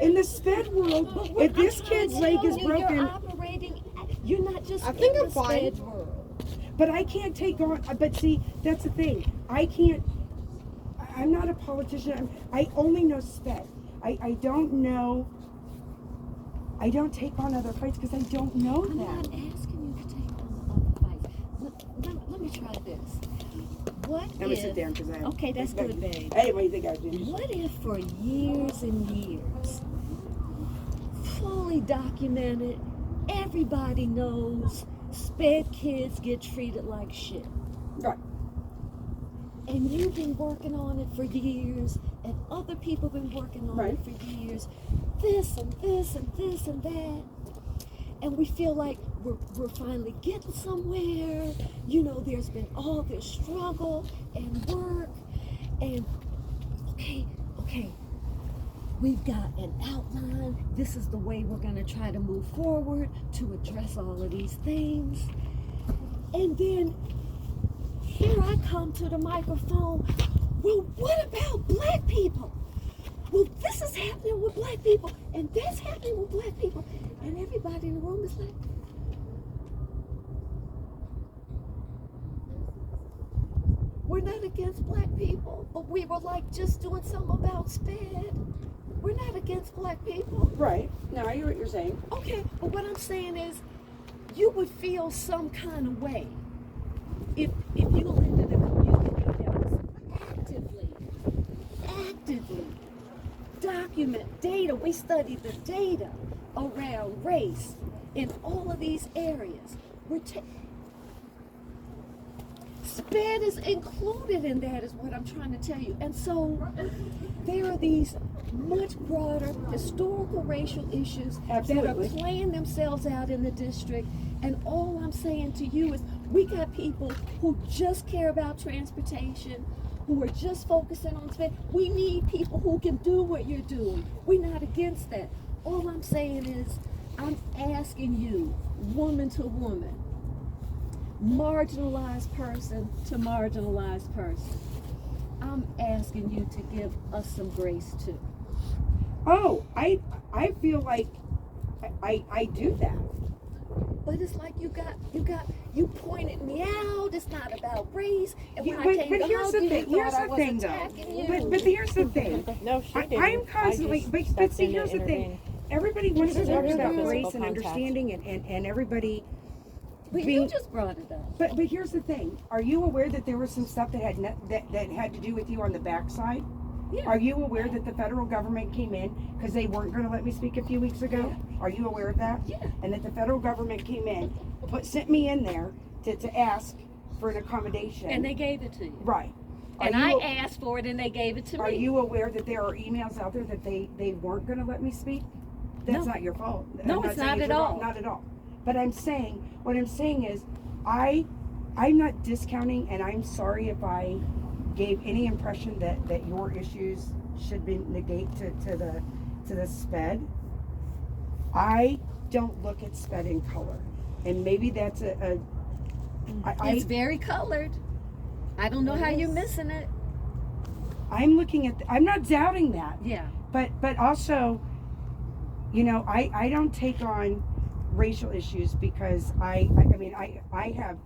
A: in the sped world, if this kid's leg is broken,
B: you're operating. You're not just
J: I think
B: in
J: I'm
B: the
J: fine.
B: sped world.
A: but I can't take on. But see, that's the thing. I can't. I'm not a politician. I only know sped. I don't know. I don't take on other fights because I don't know
B: I'm
A: that.
B: not asking you to take on the other fights. Let me try this. What
A: I'm gonna sit down because I.
B: Okay, that's good, babe.
A: Hey, what do you think I do?
B: What if for years and years, fully documented, everybody knows sped kids get treated like shit?
A: Right.
F: and you've been working on it for years, and other people have been working on
A: Right.
F: it for years, this and this and this and that, and we feel like we're finally getting somewhere. You know, there's been all this struggle and work, and okay, we've got an outline. This is the way we're going to try to move forward to address all of these things. And then here I come to the microphone. Well, what about black people? Well, this is happening with black people, and that's happening with black people. And everybody in the room is like, we're not against black people, but we were like just doing something about SPED. We're not against black people.
A: Right. No, I hear what you're saying.
F: Okay, but what I'm saying is, you would feel some kind of way if you lived in a community that was actively document data. We study the data around race in all of these areas. SPED is included in that, is what I'm trying to tell you. And so there are these much broader historical racial issues
A: Absolutely.
F: that are playing themselves out in the district. And all I'm saying to you is, we got people who just care about transportation, who are just focusing on SPED. We need people who can do what you're doing. We're not against that. All I'm saying is, I'm asking you, woman to woman, marginalized person to marginalized person, I'm asking you to give us some grace too.
A: Oh, I feel like I do that.
F: But it's like you pointed me out. It's not about race. And when
A: Yeah,
F: I came
A: but
F: to
A: here's
F: hug
A: the
F: you,
A: thing.
F: you
A: Here's
F: thought I
A: the
F: was
A: thing, though.
F: attacking you.
A: But here's the thing.
C: No, she didn't.
A: I'm constantly, but see,
C: stepped in
A: here's
C: to
A: the thing.
C: intervene.
A: Everybody wants to
C: This is
A: talk
C: our
A: about
C: physical
A: race and
C: contact.
A: understanding and everybody
F: But
A: being.
F: you just brought it up.
A: But here's the thing. Are you aware that there was some stuff that had to do with you on the backside?
F: Yeah.
A: Are you aware that the federal government came in because they weren't going to let me speak a few weeks ago? Are you aware of that?
F: Yeah.
A: And that the federal government came in, sent me in there to ask for an accommodation.
F: And they gave it to you.
A: Right.
F: And
A: Are
F: I
A: you-
F: asked for it, and they gave it to me.
A: Are you aware that there are emails out there that they weren't going to let me speak? That's
F: No.
A: not your fault.
F: No,
A: I'm
F: it's
A: saying
F: not at
A: your
F: all.
A: fault. Not at all. But what I'm saying is, I'm not discounting, and I'm sorry if I gave any impression that your issues should be negated to the SPED. I don't look at SPED in color, and maybe that's
F: It's very colored. I don't know how you're missing it.
A: I'm looking at. I'm not doubting that.
F: Yeah.
A: But also, you know, I don't take on racial issues because I have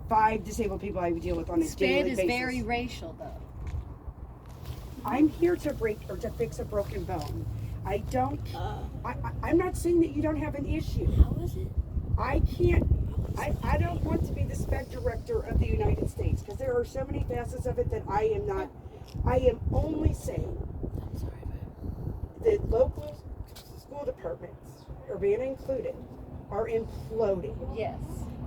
A: 5 disabled people I deal with on a
F: SPED
A: daily
F: is
A: basis.
F: very racial, though.
A: I'm here to break or to fix a broken bone. I don't. I'm not saying that you don't have an issue.
F: How is it?
A: I can't. I don't want to be the SPED director of the United States because there are so many facets of it that I am not. I am only saying the local school departments, Urbana included, are imploding.
F: Yes.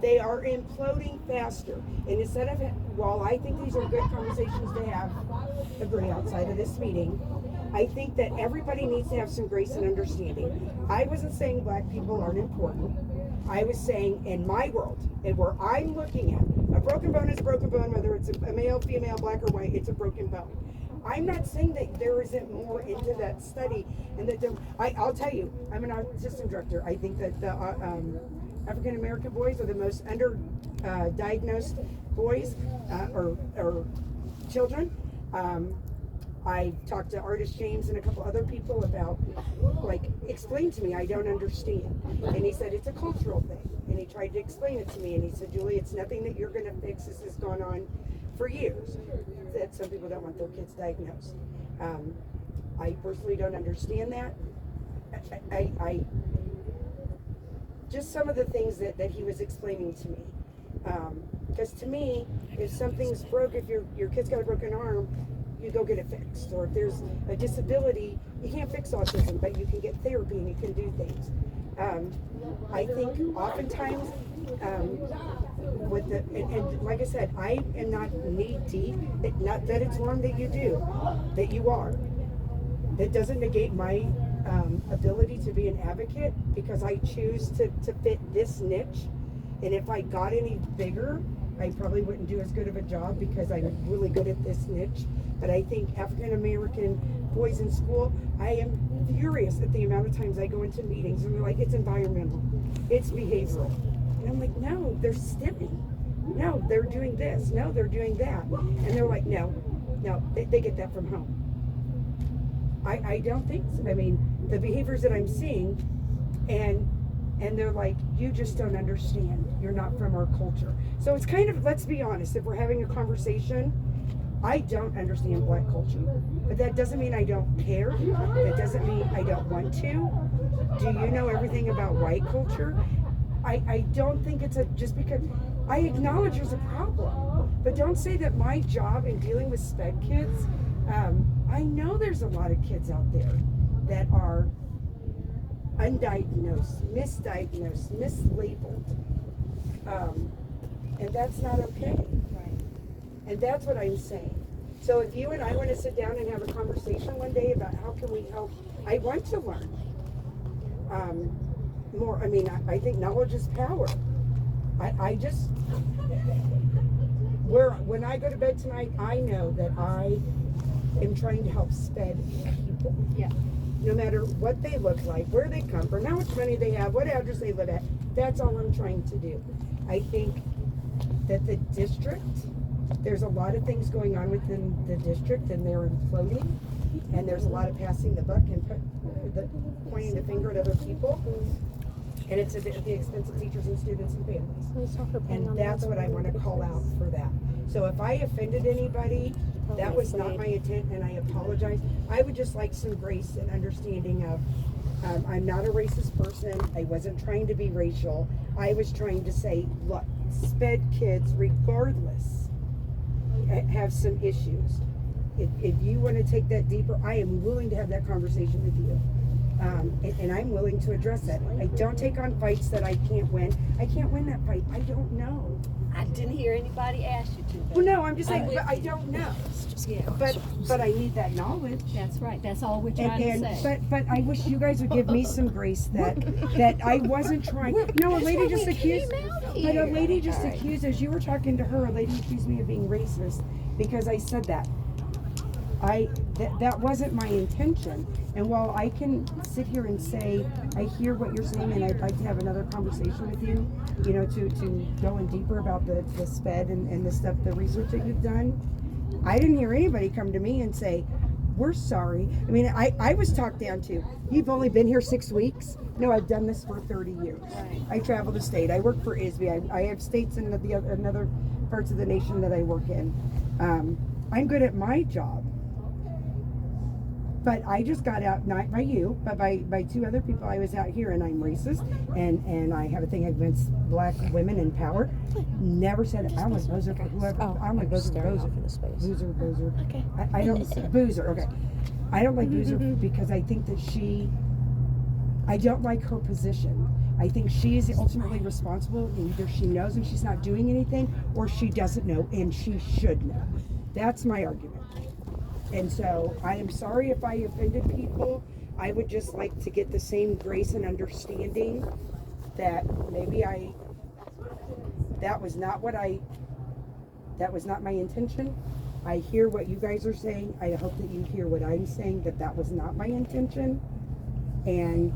A: They are imploding faster. And instead of, while I think these are good conversations to have, agree outside of this meeting, I think that everybody needs to have some grace and understanding. I wasn't saying black people aren't important. I was saying in my world, and where I'm looking at, a broken bone is a broken bone, whether it's a male, female, black or white, it's a broken bone. I'm not saying that there isn't more into that study, and that I'll tell you, I'm an autism director. I think that the African American boys are the most diagnosed boys or children. I talked to Artist James and a couple other people about, like, explain to me, I don't understand. And he said, it's a cultural thing. And he tried to explain it to me. And he said, Julie, it's nothing that you're going to fix. This has gone on for years. That some people don't want their kids diagnosed. I personally don't understand that. I just some of the things that he was explaining to me. Because to me, if something's broke, if your kid's got a broken arm, you go get it fixed. Or if there's a disability, you can't fix autism, but you can get therapy and you can do things. I think oftentimes with the and like I said, I am not knee deep. Not that it's wrong that you do, that you are. That doesn't negate my ability to be an advocate because I choose to fit this niche. And if I got any bigger, I probably wouldn't do as good of a job because I'm really good at this niche. But I think African American boys in school, I am furious at the amount of times I go into meetings and they're like, it's environmental, it's behavioral. And I'm like, no, they're stimming. No, they're doing this. No, they're doing that. And they're like, no, they get that from home. I don't think so. I mean, the behaviors that I'm seeing, and they're like, you just don't understand. You're not from our culture. So it's kind of, let's be honest, if we're having a conversation, I don't understand Black culture. But that doesn't mean I don't care. That doesn't mean I don't want to. Do you know everything about white culture? I don't think it's just because I acknowledge there's a problem. But don't say that my job in dealing with SPED kids, I know there's a lot of kids out there that are undiagnosed, misdiagnosed, mislabeled. And that's not okay. Right. And that's what I'm saying. So if you and I want to sit down and have a conversation one day about how can we help, I want to learn more. I mean, I think knowledge is power. I just, when I go to bed tonight, I know that I am trying to help SPED people.
B: Yeah.
A: No matter what they look like, where they come from, how much money they have, what address they live at, that's all I'm trying to do. I think that the district, there's a lot of things going on within the district and they're imploding, and there's a lot of passing the buck and pointing the finger at other people. And it's at the expense of teachers and students and families. And that's what I want to call out for that. So if I offended anybody, that was not my intent, and I apologize. I would just like some grace and understanding of, I'm not a racist person. I wasn't trying to be racial. I was trying to say, look, SPED kids, regardless, have some issues. If you want to take that deeper, I am willing to have that conversation with you. And I'm willing to address that. I don't take on fights that I can't win. I can't win that fight. I don't know.
F: I didn't hear anybody ask you to.
A: Well, no, I'm just saying, but I don't know.
B: Yeah.
A: But I need that knowledge.
B: That's right. That's all we're trying to say.
A: But I wish you guys would give me some grace that I wasn't trying. No, a lady just accused. But a lady just accused, as you were talking to her, a lady accused me of being racist because I said that. That wasn't my intention. And while I can sit here and say, I hear what you're saying and I'd like to have another conversation with you, you know, to go in deeper about the SPED and the stuff, the research that you've done, I didn't hear anybody come to me and say, we're sorry. I mean, I was talked down to, you've only been here 6 weeks? No, I've done this for 30 years. I travel the state. I work for ISB. I have states in another parts of the nation that I work in. I'm good at my job. But I just got out, not by you, but by 2 other people. I was out here and I'm racist and I have a thing against Black women in power. Never said it. I don't like Boozer for whoever. I don't like Boozer for Boozer. Boozer.
F: Okay.
A: I don't, Boozer, okay. I don't like Boozer because I think that I don't like her position. I think she is ultimately responsible. Either she knows and she's not doing anything or she doesn't know and she should know. That's my argument. And so I am sorry if I offended people. I would just like to get the same grace and understanding that maybe that was not my intention. I hear what you guys are saying. I hope that you hear what I'm saying, that was not my intention. And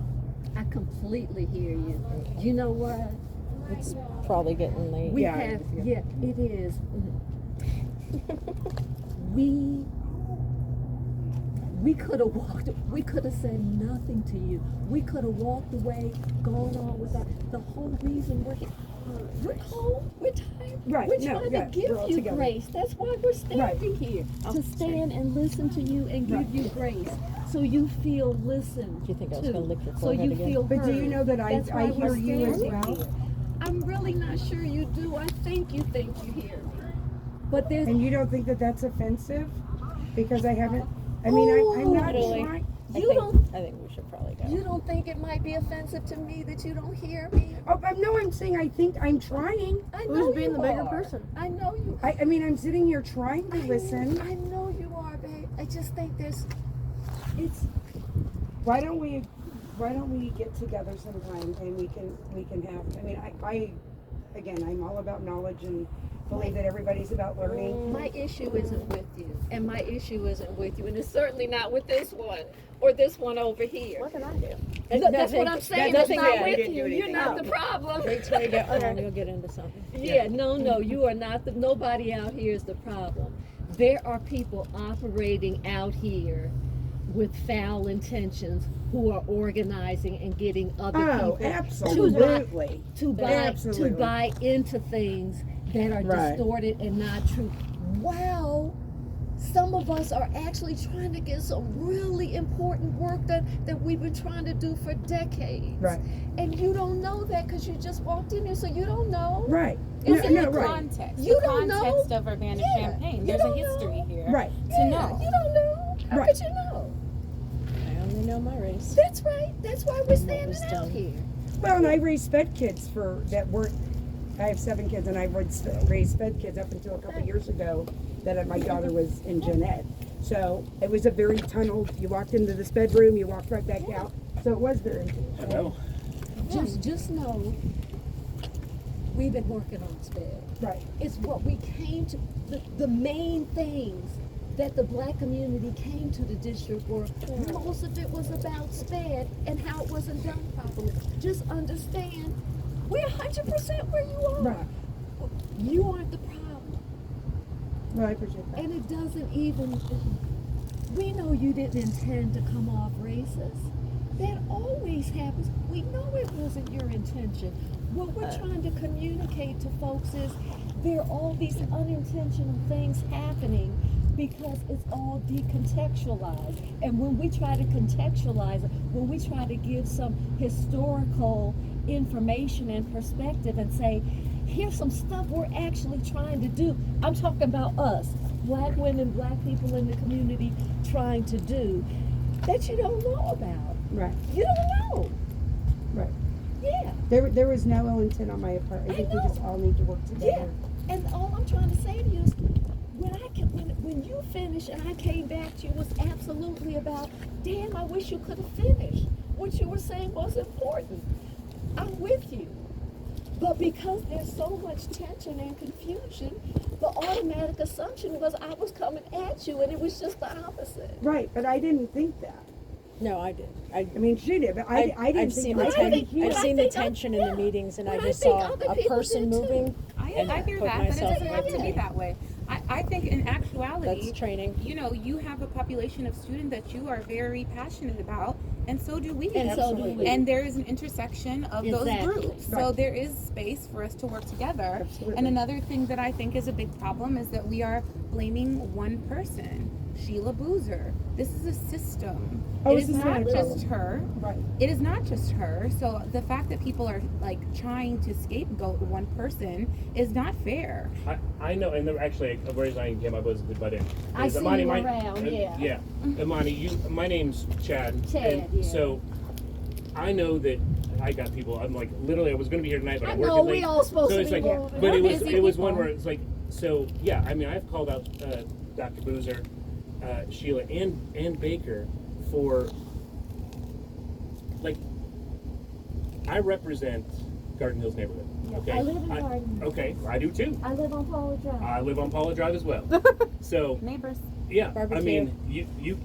B: I completely hear you. You know what?
C: It's probably getting late.
B: It is. We could have we could have said nothing to you. We could have walked away, gone on with that. The whole reason we're here, we're cold, we're tired.
A: Right.
B: We're trying to give you
A: together.
B: grace. That's why we're standing here. To stand and listen to you and give you grace. So you feel listened.
C: Do you think I was going to lick your
B: So
C: forehead
B: you
C: again?
B: feel
A: But
B: heard.
A: do you know that I hear you as
B: standing
A: well?
B: here. I'm really not sure you do. I think you hear me. But there's
A: And you don't think that that's offensive? Because I haven't, I mean, I'm not
H: Totally.
A: trying.
C: I think we should probably go.
F: You don't think it might be offensive to me that you don't hear me?
A: Oh, no, I'm saying I think I'm trying.
F: I know
J: Who's being
F: you
J: the bigger
F: are.
J: person?
F: I know you.
A: I mean, I'm sitting here trying to listen.
F: I know you are, babe. I just think it's.
A: Why don't we get together sometime and we can have, I mean, I again, I'm all about knowledge and believe that everybody's about learning.
F: My issue isn't with you, and my issue isn't with you, and it's certainly not with this one or this one over here.
J: What can I do?
F: That's what I'm saying. It's not
C: you
F: with
C: didn't
F: you.
C: do
F: You're
C: anything.
F: not the problem.
C: Wait till you get home, you'll get into something.
F: Yeah, no, you are not the. Nobody out here is the problem. There are people operating out here with foul intentions who are organizing and getting other
A: Oh,
F: people
A: absolutely.
F: to buy into things that are
A: Right.
F: distorted and not true. Wow. Some of us are actually trying to get some really important work done that we've been trying to do for decades.
A: Right.
F: And you don't know that because you just walked in here, so you don't know.
A: Right.
F: Isn't
A: No,
F: it
A: right.
K: Context.
F: You
K: the
F: don't know?
K: context of Urbana
F: Yeah,
K: Champaign.
F: you
K: There's a
F: don't
K: history
F: know.
K: here
A: Right.
K: to know.
F: You don't know. How
A: Right.
F: could you know?
C: I only know my race.
F: That's right. That's why we're
C: And what
F: standing
C: was
F: out
C: done.
F: here.
A: Well, and I raised sped kids I have 7 kids, and I raised sped kids up until a couple years ago that my daughter was in gen ed. So it was a very tunneled, you walked into this bedroom, you walked right back out. So it was very
D: Well,
F: Just know we've been working on sped.
A: right.
F: It's what we came to, the main things that the black community came to the district were, most of it was about sped and how it wasn't done properly. Just understand, we're 100% where you are.
A: Right.
F: You aren't the problem.
A: Well, I appreciate that.
F: And it doesn't even, we know you didn't intend to come off racist. That always happens. We know it wasn't your intention. What we're trying to communicate to folks is there are all these unintentional things happening because it's all decontextualized. And when we try to contextualize it, when we try to give some historical information and perspective and say, here's some stuff we're actually trying to do. I'm talking about us, black women, black people in the community trying to do that you don't know about.
A: Right.
F: You don't know.
A: Right.
F: Yeah.
A: There was no ill intent on my part. I think we just all need to work together.
F: Yeah. And all I'm trying to say to you is when you finished and I came back to you was absolutely about, damn, I wish you could have finished. What you were saying was important. I'm with you. But because there's so much tension and confusion, the automatic assumption was I was coming at you and it was just the opposite.
A: Right, but I didn't think that.
C: No, I did. I
A: mean, she did, but I didn't
C: I've
A: think
C: seen
A: that.
C: I've seen the tension in the meetings, and I just saw a person moving. And
K: I hear
C: put
K: that, but it
C: myself
K: doesn't
C: in
K: have
C: their
K: to be
C: way.
K: that way. I think in actuality,
C: That's training.
K: you know, you have a population of students that you are very passionate about, and so do we.
F: And so do we.
K: And there is an intersection of those
F: Exactly.
K: groups. So
A: Right.
K: there is space for us to work together.
A: Absolutely.
K: And another thing that I think is a big problem is that we are blaming one person, Sheila Boozer. This is a system.
A: Oh,
K: It
A: it's
K: is
A: a
K: not
A: system.
K: just her.
A: Right.
K: It is not just her. So the fact that people are like trying to scapegoat one person is not fair.
D: I know, and actually, the reason I came up was to butt in.
F: I
D: Is
F: see
D: Imani,
F: you around, yeah.
D: Yeah. Imani, my name's Chad.
F: Chad,
D: and
F: yeah.
D: So, I know that I got people, I'm like, literally, I was going to be here tonight, but
F: I
D: I'm
F: know,
D: working
F: we
D: late.
F: all supposed
D: So
F: to
D: it's
F: be
D: like,
F: moving.
D: but
K: We're
D: it
K: busy
D: was one
K: people.
D: where it's like, so, yeah, I mean, I've called out Dr. Boozer, Sheila, and Baker for, like, I represent Garden Hills neighborhood. Okay.
F: I live in Garden.
D: Okay, I do too.
F: I live on Paula Drive.
D: I live on Paula Drive as well. So,
K: Neighbors.
D: yeah,
C: Barbecue.
D: I mean, you,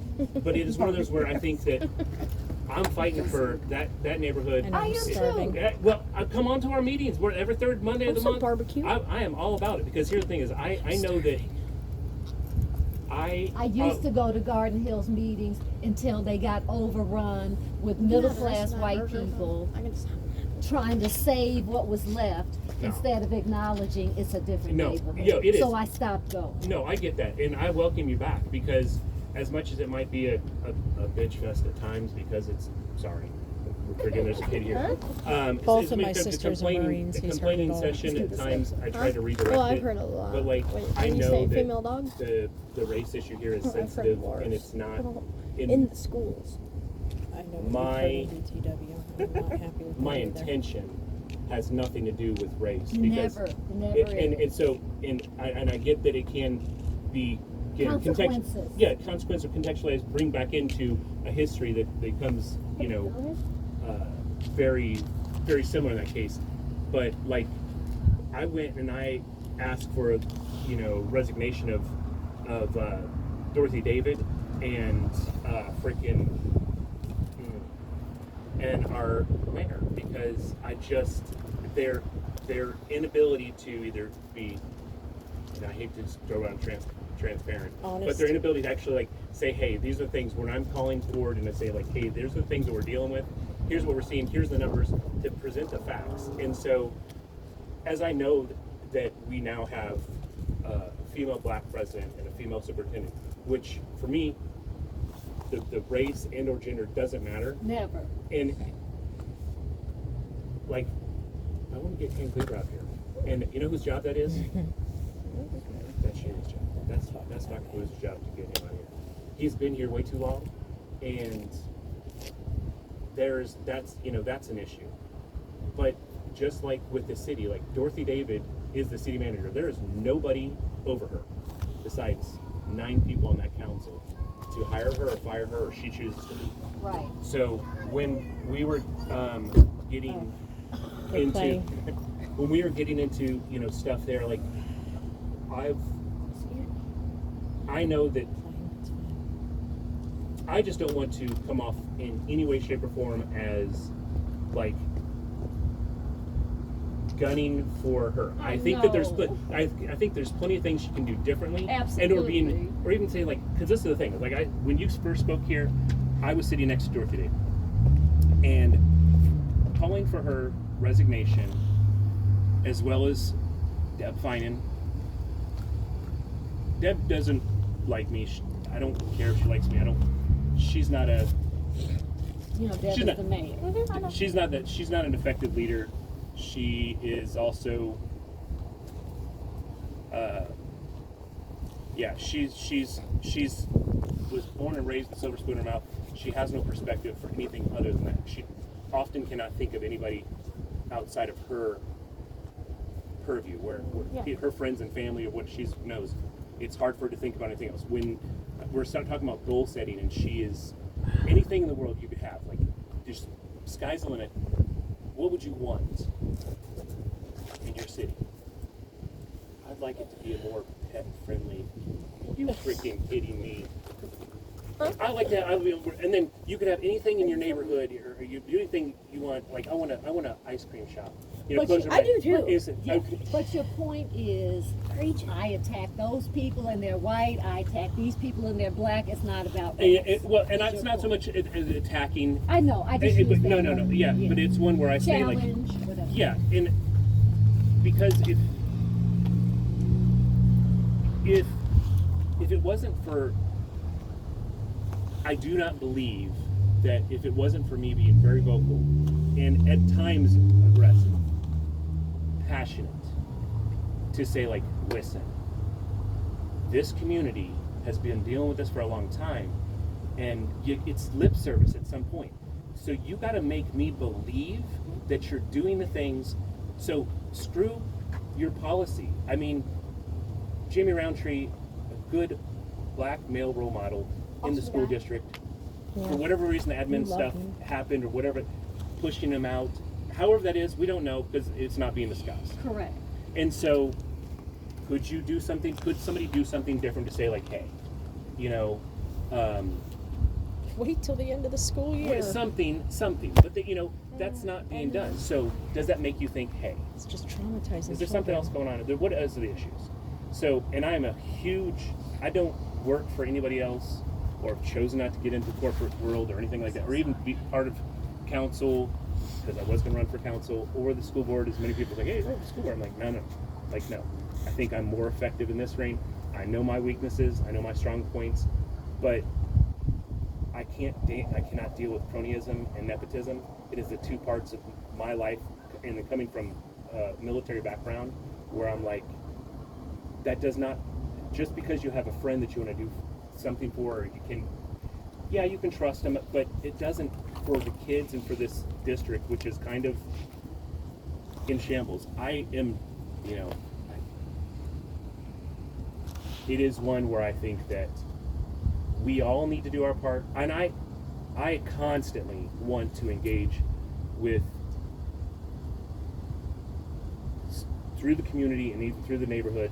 D: but it is one of those where I think that I'm fighting for that neighborhood.
C: And I'm
F: am
C: starving.
D: Yeah, well, come on to our meetings. We're every third Monday of the
J: some
D: month.
J: barbecue.
D: I am all about it because here's the thing: is I know that
F: I used to go to Garden Hills meetings until they got overrun with middle class white people
J: I can just
F: trying to save what was left instead of acknowledging it's a different
D: No,
F: neighborhood.
D: yeah, it is.
F: So I stopped going.
D: No, I get that, and I welcome you back because as much as it might be a bitch fest at times, because it's sorry, forgive there's a kid here.
C: Both of my
D: the
C: sisters are
D: complaining-
C: Marines.
D: The
C: He's
D: complaining
C: heard it all.
D: session at times I try to redirect
J: Well, I've
D: it,
J: heard a lot.
D: but like
J: Wait,
D: I
J: when you
D: know
J: say
D: that
J: female dog?
D: the race issue here is
J: I've heard
D: sensitive
J: wars.
D: and it's not
J: in the schools.
C: I know
D: my
C: BTW. I'm not happy with
D: my
C: that either.
D: intention has nothing to do with race because
B: Never
D: and so and I get that it can be
B: Consequences.
D: consequences contextualized, bring back into a history that becomes very very similar in that case. But like I went and I asked for a resignation of Dorothy David and and our mayor because I just their inability to either be, I hate to just throw around transparent,
C: Honest.
D: but their inability to actually like say, hey, these are things when I'm calling forward and I say like, hey, there's the things that we're dealing with, here's what we're seeing, here's the numbers, to present the facts. And so as I know that we now have a female black president and a female superintendent, which for me the race and or gender doesn't matter.
B: Never.
D: And like I want to get Ken Cleaver out here. And you know whose job that is? That's Sherry's job. That's Dr. Lewis's job to get him out here. He's been here way too long, and that's an issue. But just like with the city, like Dorothy David is the city manager. There is nobody over her besides 9 people on that council to hire her or fire her, or she chooses to leave.
B: Right.
D: So when we were getting into when we were getting into stuff there, like I know that I just don't want to come off in any way, shape, or form as like gunning for her. I think that there's I think there's plenty of things she can do differently.
B: Absolutely.
D: or even say like, because this is the thing, like when you first spoke here, I was sitting next to Dorothy David and calling for her resignation, as well as Deb Finan. Deb doesn't like me. I don't care if she likes me. She's not a.
B: Deb is the mayor.
D: She's not an effective leader. She is also. She's was born and raised with a silver spoon in her mouth. She has no perspective for anything other than that. She often cannot think of anybody outside of her purview, where her friends and family or what she knows. It's hard for her to think about anything else. When we're talking about goal setting, and she is anything in the world you could have, like just sky's the limit. What would you want in your city? I'd like it to be a more pet friendly. You freaking kidding me? I like that. And then you could have anything in your neighborhood, or you do anything you want. Like I want an ice cream shop.
B: I do too.
D: Okay.
B: But your point is, I attack those and they're white. I attack these people and they're black. It's not about race.
D: It's not so much as attacking.
B: I know. I just use that
D: no.
B: word.
D: Yeah, but it's one where I
B: Challenge,
D: say like,
B: whatever.
D: yeah, and because if it wasn't for, I do not believe that if it wasn't for me being very vocal and at times aggressive, passionate, to say like, listen, this community has been dealing with this for a long time, and it's lip service at some point. So you got to make me believe that you're doing the things. So screw your policy. I mean, Jamie Roundtree, a good black male role model in the school district. Yeah. For whatever reason, the admin stuff happened or whatever, pushing him out. However that is, we don't know because it's not being discussed.
B: Correct.
D: And so, could you do something? Could somebody do something different to say like, hey,
C: wait till the end of the school year.
D: Something. But that's not being done. So does that make you think, hey,
C: it's just traumatizing?
D: Is there something else going on? What is the issues? So, and I don't work for anybody else, or have chosen not to get into the corporate world or anything like that, or even be part of council, because I was going to run for council, or the school board, as many people say, hey, run for the school board. I'm like, no. Like, no. I think I'm more effective in this reign. I know my weaknesses. I know my strong points. But I cannot deal with cronyism and nepotism. It is the two parts of my life, and coming from a military background, where I'm like, that does not, just because you have a friend that you want to do something for, or yeah, you can trust them, but it doesn't for the kids and for this district, which is kind of in shambles. I am, you know, it is one where I think that we all need to do our part, and I constantly want to engage with through the community and even through the neighborhood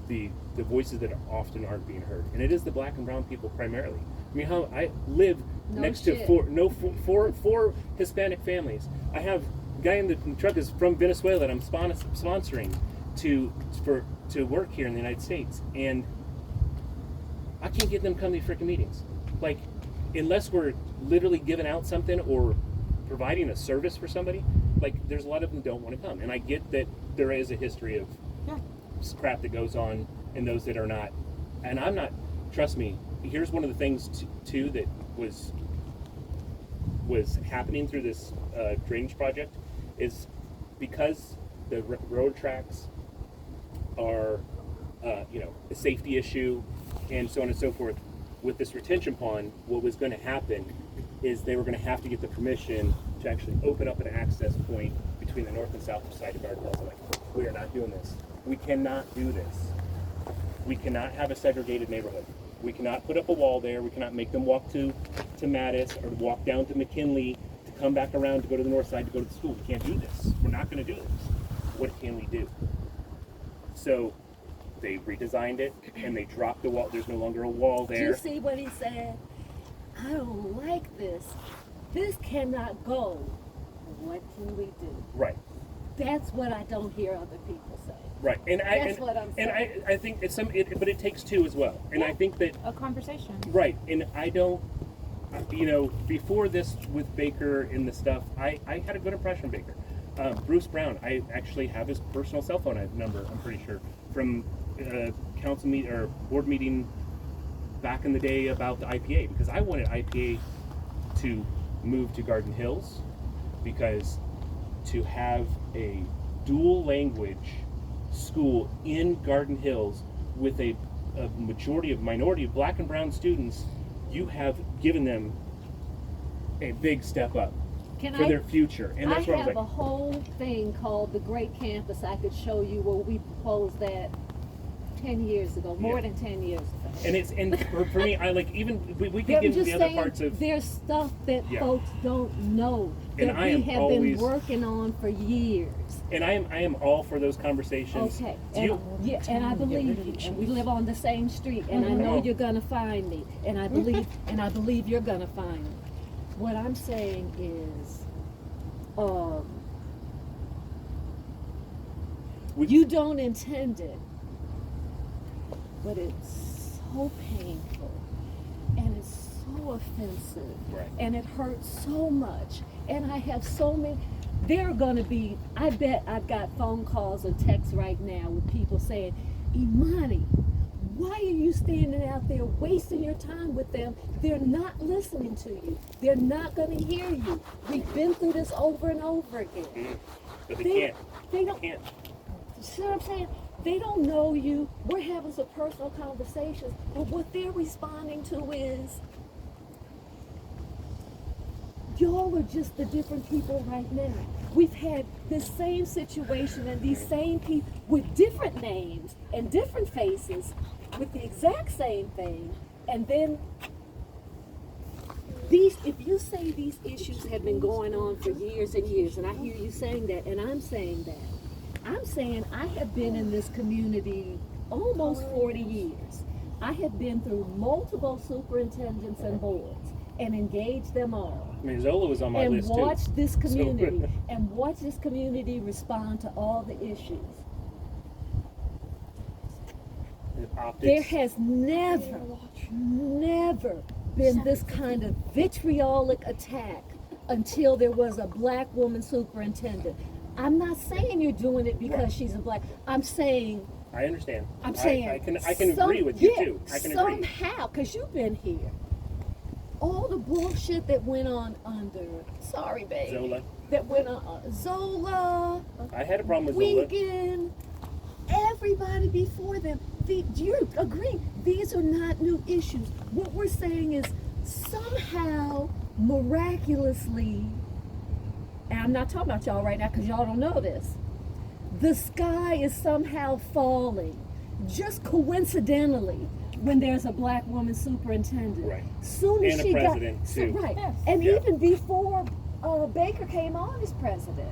D: the voices that often aren't being heard, and it is the black and brown people primarily. I mean, how I live next to four Hispanic families. I have a guy in the truck is from Venezuela that I'm sponsoring to work here in the United States, and I can't get them to come to these freaking meetings. Like, unless we're literally giving out something or providing a service for somebody, like, there's a lot of them don't want to come. And I get that there is a history of crap that goes on and those that are not. And I'm not, trust me, here's one of the things too that was happening through this drainage project is because the road tracks are, a safety issue and so on and so forth. With this retention pond, what was going to happen is they were going to have to get the permission to actually open up an access point between the north and south side of Garden Hills. I'm like, we are not doing this. We cannot do this. We cannot have a segregated neighborhood. We cannot put up a wall there. We cannot make them walk to Mattis or walk down to McKinley to come back around to go to the north side to go to the school. We can't do this. We're not going to do this. What can we do? So they redesigned it and they dropped the wall. There's no longer a wall there.
F: Do you see what he said? I don't like this. This cannot go. What can we do?
D: Right.
F: That's what I don't hear other people say.
D: Right. And
F: what I'm saying.
D: And I think it's but it takes two as well. And I think that
K: A conversation.
D: right. And I don't, before this with Baker and the stuff, I had a good impression of Baker. Bruce Brown, I actually have his personal cell phone number, I'm pretty sure, from council meeting or board meeting back in the day about the IPA, because I wanted IPA to move to Garden Hills, because to have a dual language school in Garden Hills with a minority of black and brown students, you have given them a big step up for their future. And that's
F: I
D: what I was
F: have
D: like,
F: a whole thing called the Great Campus. I could show you where we proposed that 10 years ago, more than 10 years ago.
D: and for me, I like, even we could get into the other parts of.
F: There's stuff that folks don't know
D: And
F: that
D: I
F: we
D: am
F: have
D: always-
F: been working on for years.
D: And I am all for those conversations.
F: Okay,
D: Do
F: and I believe you. And we live on the same street, and I know you're gonna find me, and I believe you're gonna find me. What I'm saying is, you don't intend it, but it's so painful, and it's so offensive, and it hurts so much, and I have so many. There are going to be, I bet I've got phone calls or texts right now with people saying, Imani, why are you standing out there wasting your time with them? They're not listening to you. They're not going to hear you. We've been through this over and over again.
D: But they can't.
F: They don't.
D: Can't.
F: See what I'm saying? They don't know you. We're having some personal conversations, but what they're responding to is, y'all are just the different people right now. We've had this same situation and these same people with different names and different faces with the exact same thing. And then if you say these issues have been going on for years and years, and I hear you saying that, and I'm saying that, I'm saying I have been in this community almost 40 years. I have been through multiple superintendents and boards and engaged them all.
D: I mean, Zola was on my list too.
F: And watch this community respond to all the issues. There has never been this kind of vitriolic attack until there was a black woman superintendent. I'm not saying you're doing it because she's a black. I'm saying.
D: I understand.
F: I'm saying.
D: I can agree with you too. I can agree.
F: Somehow, because you've been here. All the bullshit that went on under, sorry, baby.
D: Zola.
F: That went on Zola.
D: I had a problem with Zola.
F: Wiegand, everybody before them. Do you agree? These are not new issues. What we're saying is somehow, miraculously, and I'm not talking about y'all right now because y'all don't know this, the sky is somehow falling, just coincidentally, when there's a black woman superintendent.
D: Right.
F: Soon as
D: And a
F: she
D: president, too.
F: Right. And
D: Yeah.
F: even before Baker came on as president.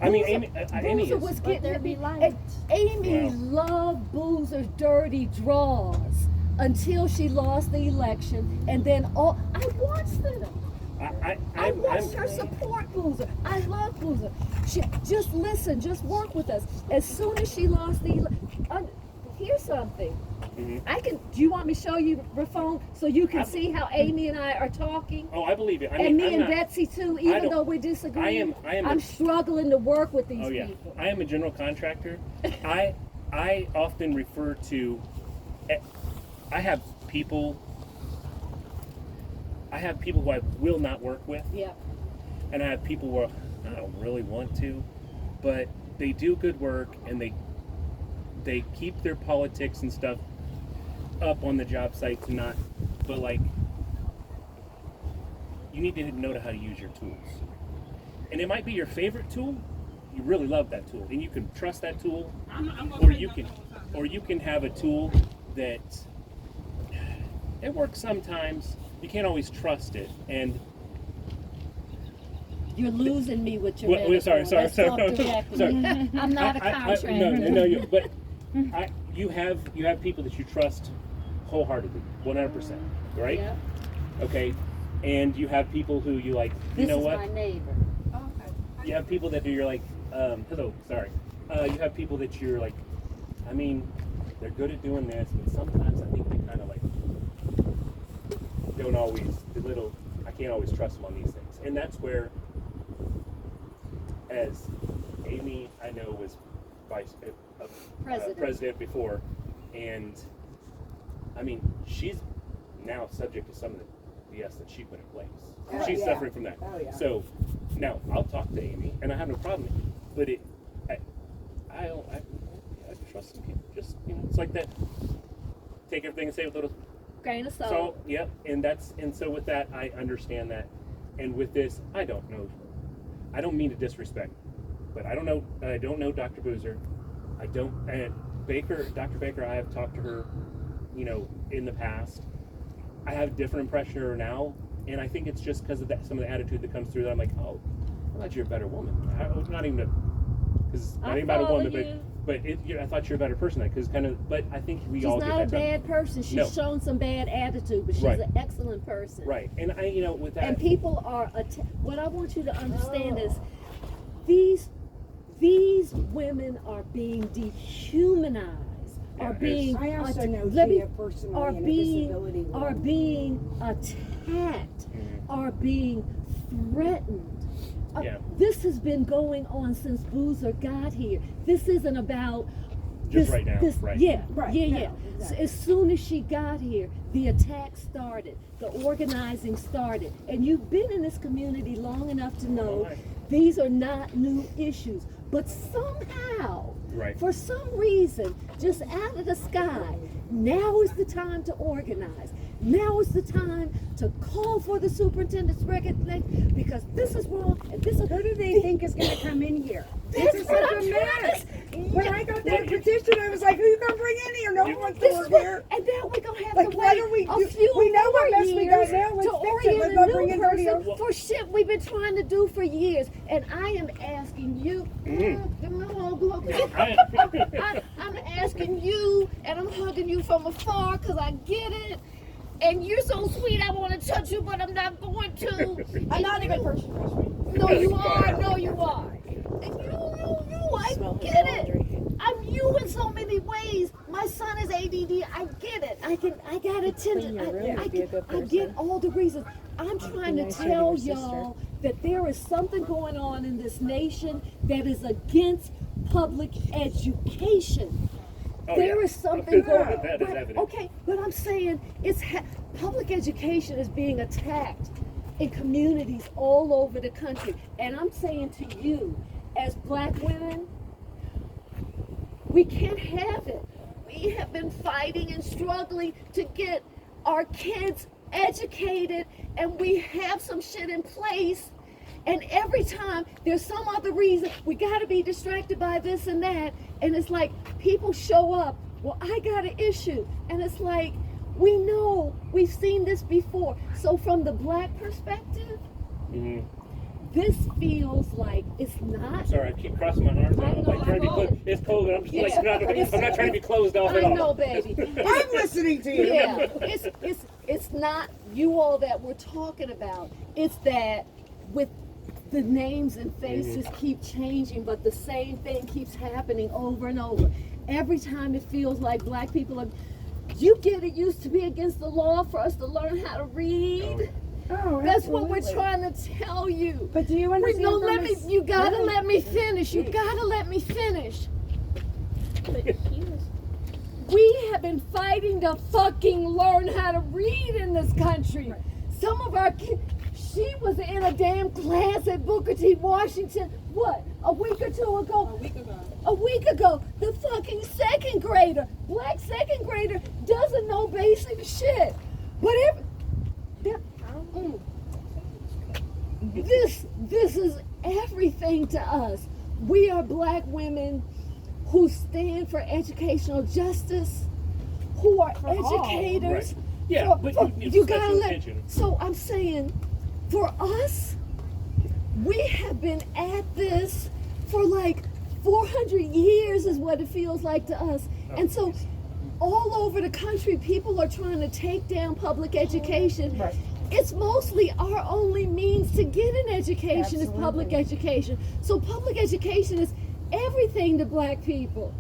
D: I mean, Amy
F: Boozer
D: is.
F: was
J: But
F: getting
J: there
F: it.
J: be
F: And
J: light.
F: Amy
D: Wow.
F: loved Boozer's dirty draws until she lost the election, and then I watched them. I watched her support Boozer. I love Boozer. She just listen, just work with us. As soon as she lost the here's something.
D: Mhm.
F: Do you want me to show you the phone so you can see how Amy and I are talking?
D: Oh, I believe it. I mean,
F: And me
D: I'm
F: and
D: not,
F: Betsy too,
D: I
F: even
D: don't-
F: though we disagree.
D: I am
F: I'm
D: a-
F: struggling to work with these
D: Oh yeah,
F: people.
D: I am a general contractor. I often refer to. I have people who I will not work with,
F: Yeah.
D: and I have people where I don't really want to, but they do good work and they keep their politics and stuff up on the job site to not, but like you need to know how to use your tools, and it might be your favorite tool. You really love that tool, and you can trust that tool, or you can have a tool that it works sometimes. You can't always trust it, and
F: You're losing me with your
D: Well,
F: metaphor.
D: sorry.
F: Let's talk directly. I'm not a contractor.
D: No, but you have people that you trust wholeheartedly, 100%, right?
F: Yep.
D: Okay, and you have people who you like. You
F: This
D: know
F: is
D: what?
F: my neighbor.
D: You have people that you're like, hello, sorry. You have people that you're like, I mean, they're good at doing this, but sometimes I think they kind of like don't always, I can't always trust them on these things. And that's where, as Amy, I know, was president before, and I mean, she's now subject to some of the BS that she put in place.
A: Oh,
D: She's
A: yeah.
D: suffering from that.
A: Oh, yeah.
D: So now I'll talk to Amy, and I have no problem. But I trust some people. Just it's like that. Take everything and say it with a little
F: Grain of salt.
D: salt. Yep. And so with that, I understand that. And with this, I don't know. I don't mean to disrespect, but I don't know Dr. Boozer. I don't. And Dr. Baker, I have talked to her, in the past. I have a different impression of her now, and I think it's just because of some of the attitude that comes through that I'm like, oh, I thought you're a better woman. Not even because not even about a woman, but I thought you're a better person. But I think we all get that.
F: She's not a bad person. She's shown some bad attitude, but she's an excellent person.
D: Right, and with that.
F: And people are. What I want you to understand is, these women are being dehumanized. Are being
A: I also know
F: let me-
A: Gia personally
F: are
A: in a
F: being
A: disability world.
F: are being attacked, are being threatened.
D: Yeah.
F: This has been going on since Boozer got here. This isn't about
D: Just right now, right.
F: Yeah,
A: Right,
F: yeah,
A: no,
F: yeah. So
A: exactly.
F: as soon as she got here, the attack started, the organizing started, and you've been in this community long enough to know
D: Right.
F: these are not new issues. But somehow,
D: Right.
F: for some reason, just out of the sky, now is the time to organize. Now is the time to call for the superintendent's resignation because this is wrong and this is.
A: Who do they think is going to come in here?
F: That's
A: This is
F: what
A: such
F: I'm
A: a
F: trying
A: mess.
F: to-
A: When I got that petition, I was like, who you going to bring in here? No one wants to
F: This
A: work
F: is what,
A: here.
F: and now we're gonna have
A: Like,
F: to
A: what
F: wait
A: are we
F: a
A: do-
F: few
A: we know what
F: more
A: mess we
F: years
A: got now. Let's
F: to
A: fix it.
F: orient
A: Let's
F: a
A: not
F: new
A: bring anybody
F: person
A: else.
F: for shit we've been trying to do for years. And I am asking you, I'm asking you, and I'm hugging you from afar because I get it. And you're so sweet, I want to touch you, but I'm not going to.
J: I'm not a good person. Trust me.
F: No, you are. No, you are. And I get it. I'm you in so many ways. My son is ADD. I get it. I got attention. I get all the reasons. I'm trying to tell y'all that there is something going on in this nation that is against public education.
D: Oh,
F: There
D: yeah.
F: is something going on.
D: That is evident.
F: Okay, but I'm saying public education is being attacked in communities all over the country. And I'm saying to you, as black women, we can't have it. We have been fighting and struggling to get our kids educated and we have some shit in place, and every time there's some other reason we got to be distracted by this and that, and it's like people show up, well, I got an issue, and it's like, we know, we've seen this before. So from the black perspective, this feels like it's not.
D: Sorry, I keep crossing my arms. I'm like trying to be close. It's cold, and I'm just like I'm not trying to be closed off at all.
F: I know, baby.
A: I'm listening to you.
F: Yeah, it's not you all that we're talking about. It's that with the names and faces keep changing, but the same thing keeps happening over and over. Every time it feels like black people are. You get it used to be against the law for us to learn how to read.
A: Oh,
F: that's what we're trying to tell you.
A: But do you understand?
F: No, you gotta let me finish. You gotta let me finish. We have been fighting to fucking learn how to read in this country. Some of our kids, she was in a damn class at Booker T. Washington, what, a week or two ago? A week ago, the fucking second grader, black second grader, doesn't know basic shit. Whatever. This is everything to us. We are black women who stand for educational justice, who are educators.
D: Right. Yeah, but
F: you gotta let. So I'm saying, for us, we have been at this for like 400 years, is what it feels like to us. And so, all over the country, people are trying to take down public education.
A: Right.
F: It's mostly our only means to get an education is public education. So public education is everything to black people.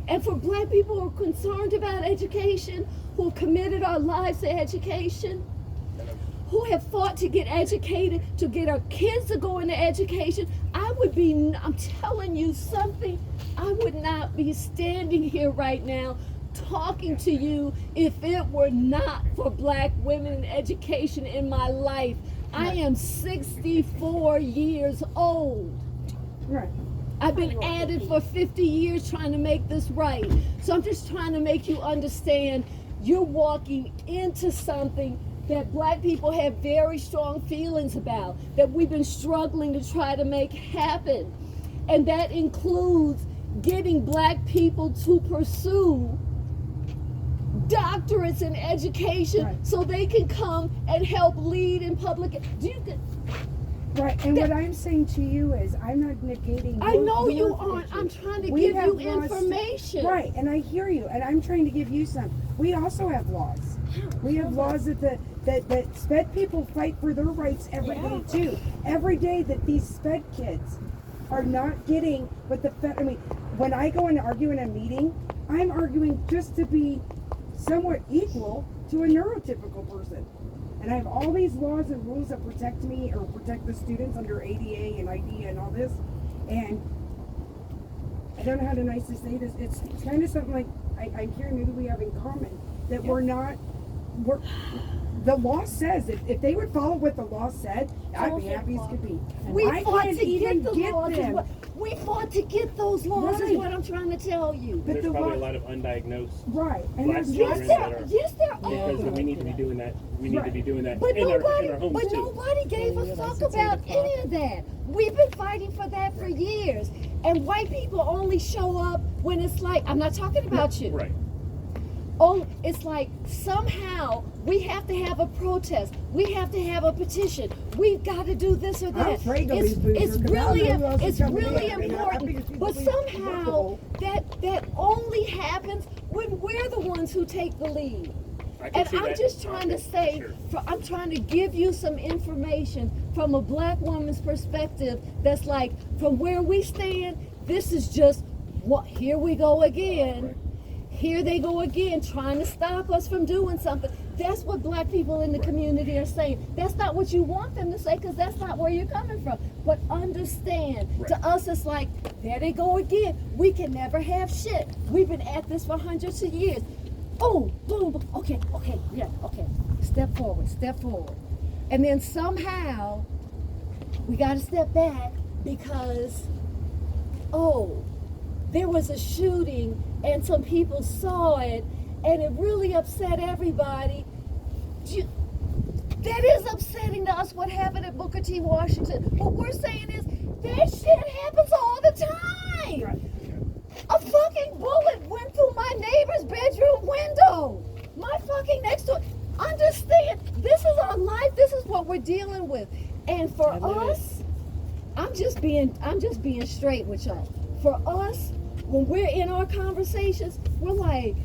F: And for black people who are concerned about education, who have committed our lives to education, who have fought to get educated, to get our kids to go into education, I'm telling you something, I would not be standing here right now talking to you if it were not for black women in education in my life. I am 64 years old.
A: Right.
F: I've been at it for 50 years trying to make this right. So I'm just trying to make you understand you're walking into something that black people have very strong feelings about, that we've been struggling to try to make happen. And that includes getting black people to pursue doctorates in education so they can come and help lead in public.
A: Right, and what I'm saying to you is, I'm not negating.
F: I know you aren't. I'm trying to give you information.
A: Right, and I hear you, and I'm trying to give you some. We also have laws. We have laws that SPED people fight for their rights every day too. Every day that these SPED kids are not getting what when I go and argue in a meeting, I'm arguing just to be somewhat equal to a neurotypical person. And I have all these laws and rules that protect me or protect the students under ADA and IDEA and all this. And I don't know how to nicely say this. It's kind of something like I'm hearing maybe we have in common that the law says if they would follow what the law said, I'd be happy as could be.
F: We fought to get the laws. We fought to get those laws, is what I'm trying to tell you.
D: There's probably a lot of undiagnosed
A: black
D: children that are.
F: Yes, there are.
D: Because we need to be doing that. We need to be doing that
F: but
D: in our homes
F: but
D: too.
F: nobody gave a fuck about any of that. We've been fighting for that for years. And white people only show up when it's like, I'm not talking about you.
D: Right.
F: Oh, it's like somehow we have to have a protest. We have to have a petition. We've got to do this or that. It's really important. But somehow that only happens when we're the ones who take the lead. And I'm just trying to say, I'm trying to give you some information from a black woman's perspective that's like, from where we stand, this is just, here we go again. Here they go again, trying to stop us from doing something. That's what black people in the community are saying. That's not what you want them to say, because that's not where you're coming from. But understand, to us it's like, there they go again. We can never have shit. We've been at this for hundreds of years. Boom, boom, boom. Okay. Step forward. And then somehow, we got to step back because, there was a shooting and some people saw it and it really upset everybody. That is upsetting to us what happened at Booker T. Washington. What we're saying is that shit happens all the time.
A: Right.
F: A fucking bullet went through my neighbor's bedroom window. My fucking next door. Understand, this is our life. This is what we're dealing with. And for us, I'm just being straight with y'all. For us, when we're in our conversations, we're like,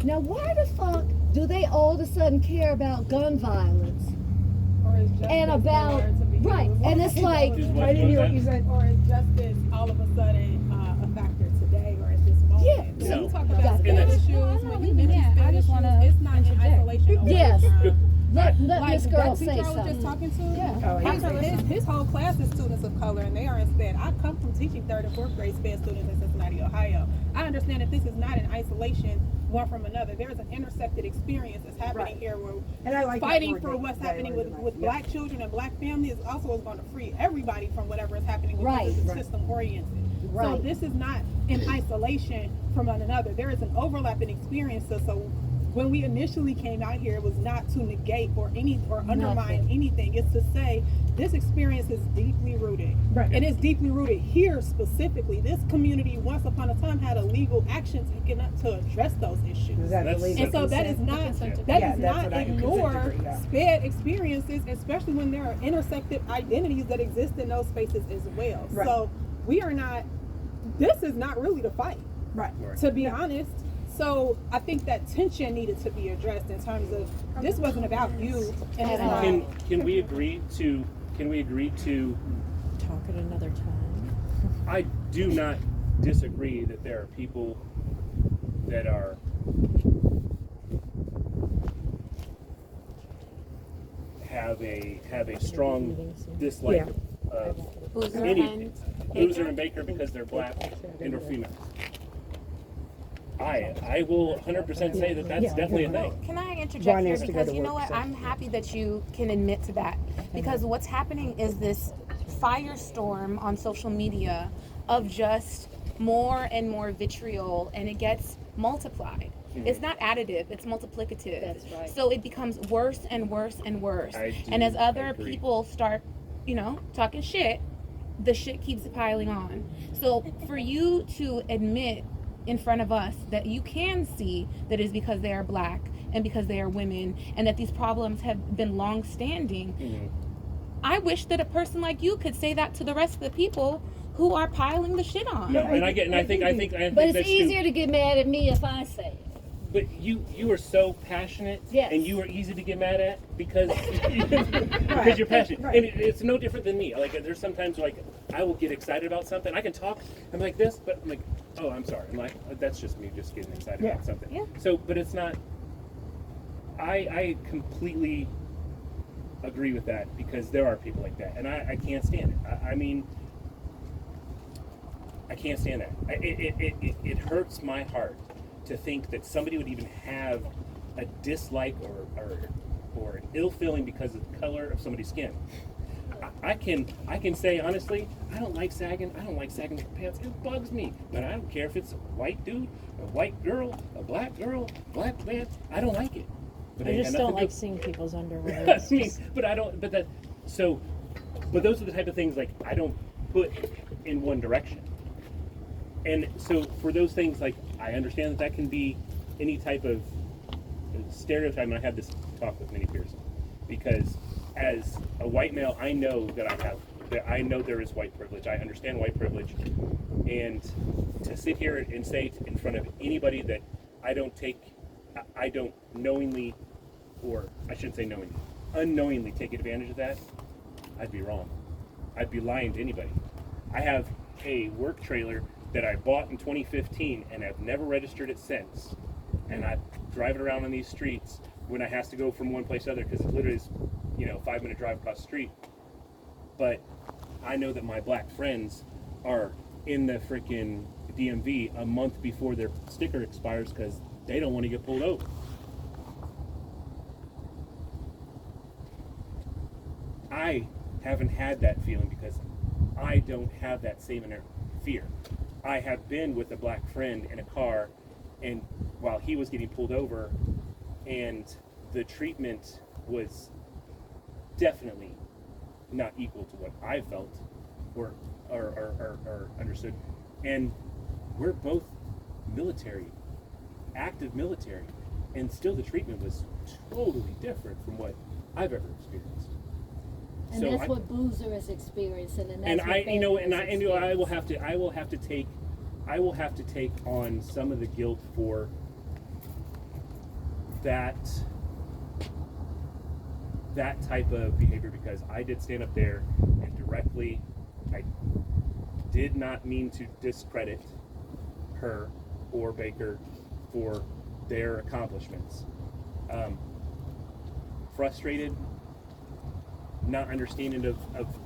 F: now why the fuck do they all of a sudden care about gun violence?
E: Or is justice
F: And about,
E: nowhere to be
F: right,
E: used?
F: and it's like,
A: I didn't hear what you said.
E: Or is justice all of a sudden a factor today or at this moment?
F: Yeah.
E: When
D: No.
E: you talk about
F: Yeah.
E: spin issues, when you mention spin issues, it's not in isolation. of
F: Yes.
E: crime.
F: let
E: Like
F: this girl
E: that teacher
F: say
E: I was just
F: something.
E: talking to,
F: Yeah.
E: his whole class is students of color, and they are in SPED. I come from teaching 3rd and 4th grade SPED students in Cincinnati, Ohio. I understand that this is not in isolation one from another. There is an intersected experience that's happening here where
A: And I like that
E: fighting
A: word
E: for
A: that-
E: what's
A: that
E: happening
A: word
E: with,
A: tonight.
E: with
A: Yeah.
E: black children and black families also is going to free everybody from whatever is happening because
F: Right.
E: it's
A: Right.
E: system oriented. So
F: Right.
E: this is not in isolation from one another. There is an overlapping experience. So when we initially came out here, it was not to negate or undermine anything. It's to say this experience is deeply rooted.
A: Right.
E: And it's deeply rooted here specifically. This community once upon a time had a legal action taken up to address those issues.
A: Is that
D: That's-
A: illegal
E: And so that is
A: consent?
E: not
A: Yeah,
E: that
A: that's
E: does
A: what
E: not
A: I-
E: ignore
A: consent decree, yeah.
E: SPED experiences, especially when there are intersected identities that exist in those spaces as well.
A: Right.
E: So we are not. This is not really the fight,
A: Right.
E: to be honest. So I think that tension needed to be addressed in terms of this wasn't about you, and it's not.
D: Can we agree to
C: Talk at another time.
D: I do not disagree that there are people that are have a strong dislike of
K: Boozer
D: anything.
K: and
D: Boozer and Baker because they're black and or female. I will 100% say that that's definitely a thing.
K: Can I interject
A: John
K: here?
A: has to go
K: Because
A: to
K: you know
A: work,
K: what?
A: so-
K: I'm happy that you can admit to that. Because what's happening is this firestorm on social media of just more and more vitriol, and it gets multiplied. It's not additive, it's multiplicative.
F: That's right.
K: So it becomes worse and worse and worse.
D: I do
K: And as other
D: agree.
K: people start, talking shit, the shit keeps piling on. So for you to admit in front of us that you can see that is because they are black and because they are women and that these problems have been long standing, I wish that a person like you could say that to the rest of the people who are piling the shit on.
D: No, and I think
F: But it's
D: that's
F: easier
D: too,
F: to get mad at me if I say it.
D: but you are so passionate,
F: Yes.
D: and you are easy to get mad at because because you're passionate,
A: right.
D: and it's no different than me. Like there's sometimes like I will get excited about something. I can talk. I'm like this, but I'm like, oh, I'm sorry. I'm like that's just me just getting excited
A: Yeah.
D: about something.
K: Yeah.
D: So, but it's not. I completely agree with that because there are people like that, and I can't stand it. I mean. I can't stand that. It hurts my heart to think that somebody would even have a dislike or an ill feeling because of the color of somebody's skin. I can say honestly, I don't like sagging pants. It bugs me, but I don't care if it's a white dude, a white girl, a black man. I don't like it. But
C: I
D: it ain't
C: just
D: got
C: don't
D: nothing
C: like
D: to
C: seeing people's underwear.
D: I mean, but I don't. But that. So, but those are the type of things like I don't put in one direction. And so for those things, like I understand that can be any type of stereotype. And I had this talk with many peers because as a white male, I know that I know there is white privilege. I understand white privilege, and to sit here and say in front of anybody that I don't knowingly, or I shouldn't say knowingly, unknowingly take advantage of that, I'd be wrong. I'd be lying to anybody. I have a work trailer that I bought in 2015 and I've never registered it since. And I drive it around on these streets when I have to go from one place to other because it literally is, 5-minute drive across the street. But I know that my black friends are in the freaking DMV a month before their sticker expires because they don't want to get pulled over. I haven't had that feeling because I don't have that same inner fear. I have been with a black friend in a car, and while he was getting pulled over, and the treatment was definitely not equal to what I felt or understood. And we're both military, active military, and still the treatment was totally different from what I've ever experienced.
B: And
D: So
B: that's what Boozer is experiencing, and that's
D: and
B: what
D: I, you know,
B: Baker
D: and
B: is
D: I will
B: experiencing.
D: have to take on some of the guilt for that type of behavior, because I did stand up there and directly, I did not mean to discredit her or Baker for their accomplishments. Frustrated, not understanding of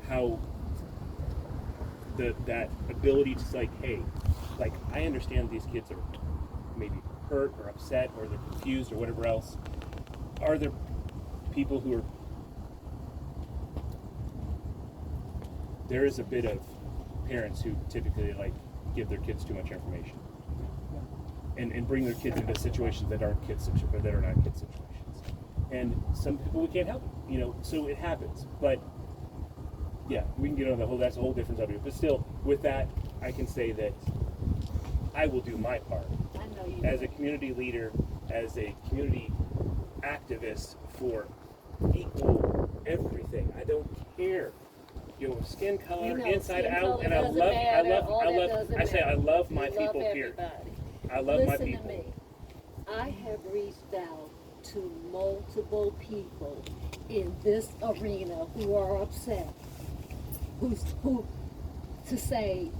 D: how that ability to say, hey, like, I understand these kids are maybe hurt or upset or they're confused or whatever else. Are there people who are, there is a bit of parents who typically like give their kids too much information and bring their kids into situations that aren't kid situations, or that are not kid situations. And some people, we can't help it, you know, so it happens. But yeah, we can get on that's a whole different subject. But still, with that, I can say that I will do my part as a community leader, as a community activist for equal everything. I don't care, you know, skin color,
B: You know,
D: inside
B: skin
D: out,
B: color
D: and I
B: doesn't
D: love,
B: matter, all that doesn't
D: I say I
B: matter.
D: love my
B: You
D: people
B: love
D: here.
B: everybody.
D: I love my
B: Listen
D: people.
B: to me. I have reached out to multiple people in this arena who are upset, who to say,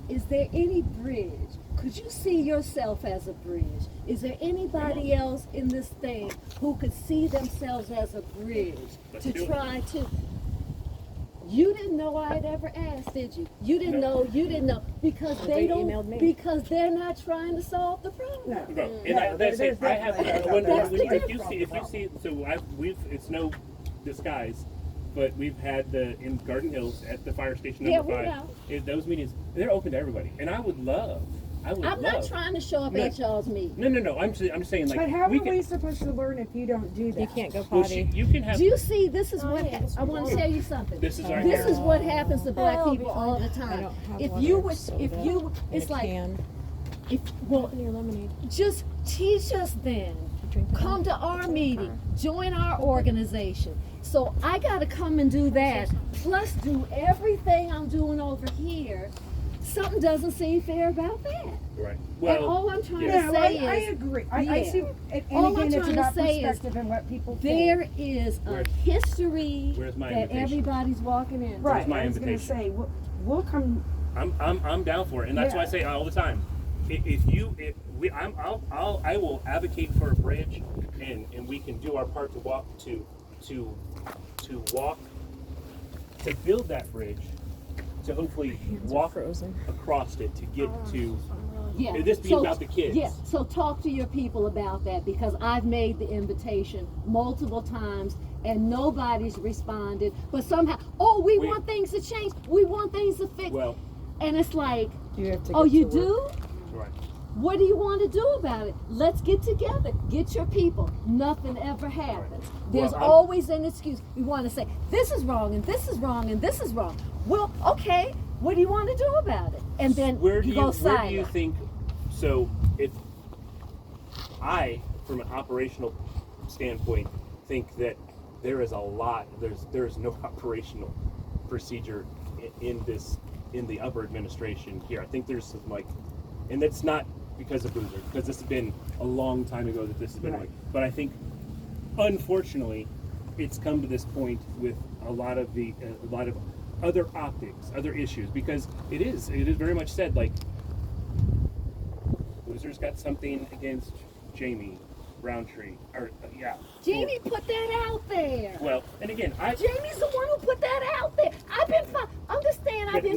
B: is there any bridge? Could you see yourself as a bridge? Is there anybody else in this thing who could see themselves as a bridge to try to? You didn't know I had ever asked, did you? You didn't know. You didn't know because
C: They emailed me.
B: because they're not trying to solve the problem.
D: No, and that's it. I have if you see, so it's no disguise, but we've had in Garden Hills at the fire station number 5. Those meetings, they're open to everybody, and I'm not
B: trying to show up at y'all's meeting.
D: No. I'm just saying, like,
A: But how are we supposed to learn if you don't do that?
C: You can't go
D: Well,
C: potty.
D: you can have.
B: Do you see? This is what I want to tell you something.
D: This is our.
B: This is what happens to black people all the
C: I
B: time.
C: don't have
B: If
C: water,
B: you would,
C: soda
B: if you,
C: in
B: it's
C: a
B: like,
C: can.
B: well,
C: Open your lemonade.
B: just teach us then.
C: Drink that.
B: Come to our meeting, join our organization. So I got to come and do that, plus do everything I'm doing over here. Something doesn't seem fair about that.
D: Right.
B: And
D: Well,
B: all I'm trying
A: Yeah,
B: to
A: well,
B: say
A: I
B: is,
A: agree. I see, and
B: All I'm
A: again, it's
B: trying to
A: about
B: say is
A: perspective and what people
B: there
A: think.
B: is a
D: Where's-
B: history
D: where's my
B: that
D: invitation?
B: everybody's walking in.
A: Right,
D: my
A: I was going to
D: invitation.
A: say, we'll come.
D: I'm down for it, and that's why I say all the time. I will advocate for a bridge, and we can do our part to walk to build that bridge, to hopefully walk across it to get to.
B: Yeah.
D: This be about the kids.
B: Yeah. So talk to your people about that, because I've made the invitation multiple times and nobody's responded. But somehow, we want things to change. We want things to fix.
D: Well,
B: and it's like,
C: You have to
B: oh,
C: get
B: you
C: to
B: do?
C: work.
D: right.
B: What do you want to do about it? Let's get together. Get your people. Nothing ever happens. There's
D: Well,
B: always an excuse. We want to say, this is wrong, and this is wrong, and this is wrong. Well, okay, what do you want to do about it? And then
D: Where do
B: you go
D: you
B: silent.
D: think? So, if I, from an operational standpoint, think that there is a lot. There is no operational procedure in the upper administration here. I think there's some, like, and that's not because of Boozer, because this has been a long time ago that this has been like. But I think, unfortunately, it's come to this point with a lot of other optics, other issues, because it is very much said, like, Boozer's got something against Jamie Roundtree,
B: Jamie put that out there.
D: Well, and again,
B: Jamie's the one who put that out there. I've been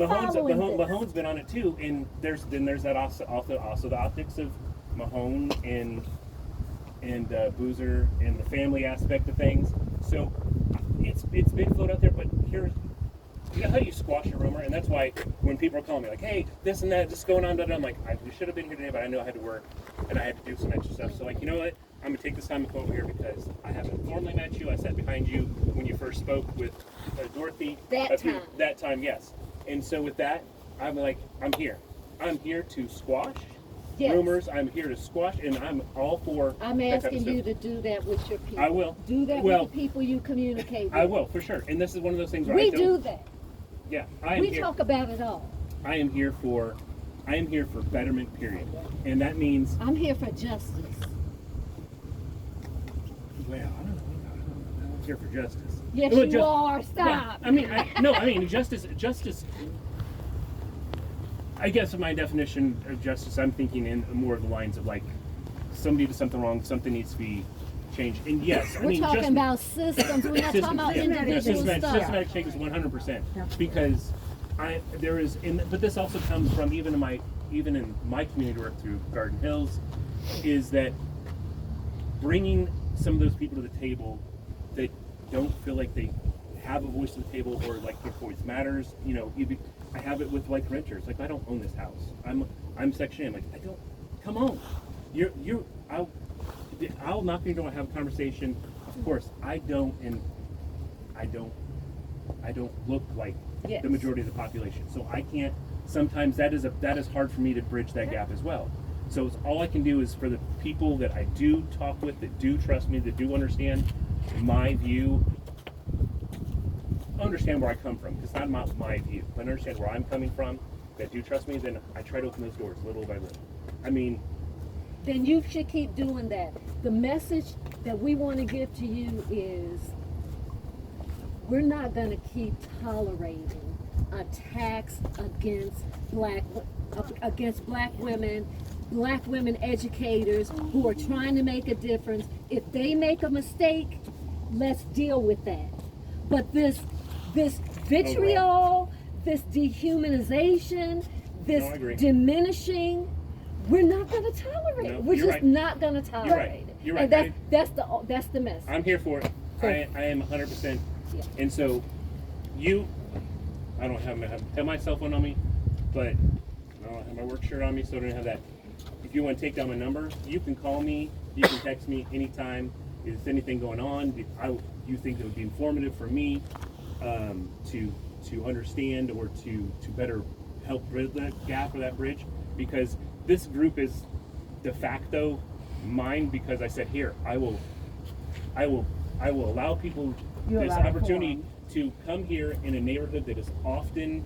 B: following this.
D: Mahone's been on it too, and there's that also the optics of Mahone and Boozer and the family aspect of things. So it's been floated out there, but here's, you know how you squash a rumor, and that's why when people are calling me like, hey, this and that, this is going on, I'm like, we should have been here today, but I knew I had to work and I had to do some extra stuff. So, like, you know what? I'm gonna take this time to come over here because I haven't formally met you. I sat behind you when you first spoke with Dorothy. That time, yes. And so with that, I'm like, I'm here. I'm here to squash rumors. I'm here to squash, and I'm all for.
B: I'm asking you to do that with your people.
D: I will.
B: Do that with the people you communicate with.
D: I will, for sure. And this is one of those things where
B: we do that.
D: Yeah, I am
B: we
D: here.
B: talk about it all.
D: I am here for betterment, period. And that means
B: I'm here for justice.
D: Well, I don't know. I'm here for justice.
B: Yes,
D: Well,
B: you are. Stop.
D: I mean, justice. I guess my definition of justice, I'm thinking in more of the lines of like somebody did something wrong, something needs to be changed. And yes,
B: we're talking about systems. We're not talking about individual stuff.
D: Systematic change is 100% because but this also comes from even in my community work through Garden Hills, is that bringing some of those people to the table that don't feel like they have a voice at the table or like their voice matters. You know, I have it with like renters. Like I don't own this house. I'm Section A. I'm like I don't. Come on, I'll knock on your door and have a conversation. Of course, I don't look like the majority of the population, so I can't. Sometimes that is hard for me to bridge that gap as well. So it's all I can do is for the people that I do talk with, that do trust me, that do understand my view, understand where I come from, because it's not my view, but understand where I'm coming from, that do trust me, then I try to open those doors little by little. I mean,
B: then you should keep doing that. The message that we want to give to you is we're not going to keep tolerating attacks against black women educators who are trying to make a difference. If they make a mistake, let's deal with that. But this vitriol, this dehumanization, this diminishing, we're not going to tolerate it. We're just not going to tolerate it.
D: You're right.
B: And that's the message.
D: I'm here for it. I am 100%.
B: Yeah.
D: And so I don't have my cell phone on me, but I don't have my work shirt on me, so I don't have that. If you want to take down my number, you can call me, you can text me anytime. Is anything going on? You think it would be informative for me to understand or to better help bridge that gap or that bridge? Because this group is de facto mine, because I said here, I will allow people this opportunity to come here in a neighborhood that is often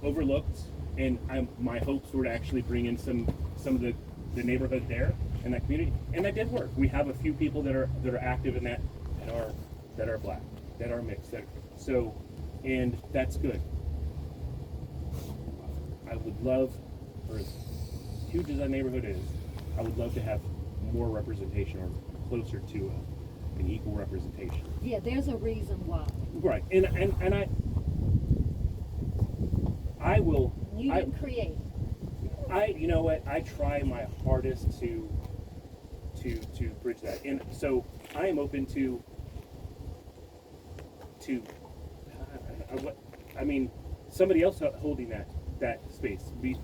D: overlooked, and my hopes were to actually bring in some of the neighborhood there in that community, and that did work. We have a few people that are active in that are black, that are mixed, and that's good. I would love, for as huge as that neighborhood is, I would love to have more representation or closer to an equal representation.
B: Yeah, there's a reason why.
D: Right, and I will.
B: You didn't create.
D: You know what? I try my hardest to bridge that, and so I am open to. I mean, somebody else holding that space, be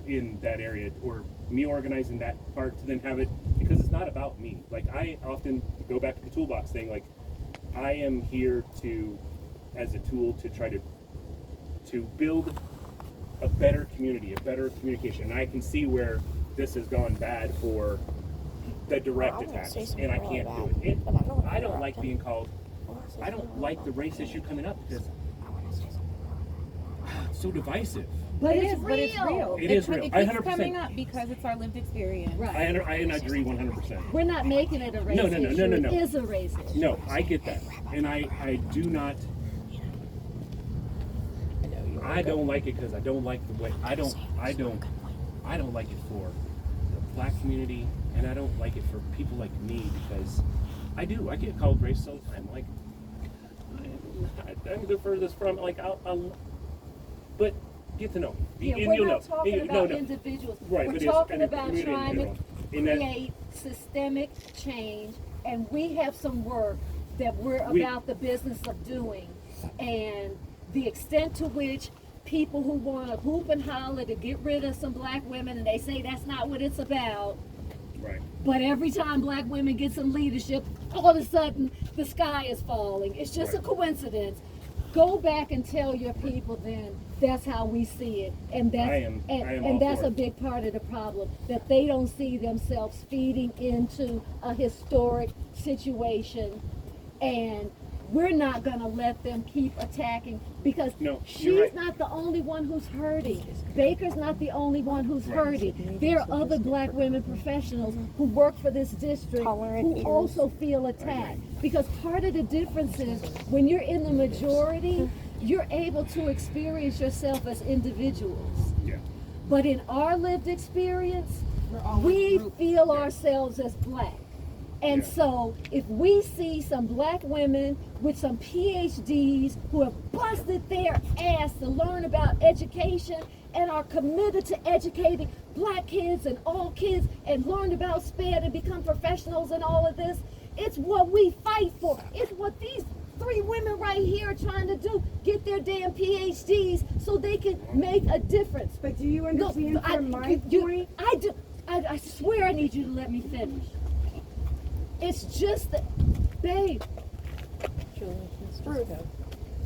D: in that area, or me organizing that part to then have it, because it's not about me. Like I often go back to the toolbox thing. Like I am here as a tool to try to build a better community, a better communication. And I can see where this has gone bad for the direct attacks, and I can't do it. I don't like being called. I don't like the race issue coming up because it's so divisive.
B: But it's real.
D: It is real.
K: It keeps coming up because it's our lived experience.
B: Right.
D: I agree 100%.
B: We're not making it a race issue.
D: No.
B: It is a race issue.
D: No, I get that, and I do not. I don't like it because I don't like the way I don't like it for the black community, and I don't like it for people like me, because I get called racist all the time. Like I'm the furthest from, like but get to know me.
B: Yeah, we're not talking about individuals.
D: Right,
B: we're talking about trying to create systemic change, and we have some work that we're about the business of doing, and the extent to which people who want to hoop and holler to get rid of some black women, and they say that's not what it's about,
D: Right.
B: But every time black women get some leadership, all of a sudden the sky is falling. It's just a coincidence. Go back and tell your people then that's how we see it. And that's and that's a big part of the problem, that they don't see themselves feeding into a historic situation, and we're not going to let them keep attacking, because she's not the only one who's hurting. Baker's not the only one who's hurting. There are other black women professionals who work for this district who also feel attacked. Because part of the difference is when you're in the majority, you're able to experience yourself as individuals.
D: Yeah.
B: But in our lived experience, we feel ourselves as black. And so if we see some black women with some PhDs who have busted their ass to learn about education and are committed to educating black kids and all kids and learn about SPED and become professionals and all of this, it's what we fight for. It's what these 3 women right here are trying to do, get their damn PhDs so they can make a difference.
A: But do you understand from my point?
B: I do. I swear I need you to let me finish. It's just that, babe.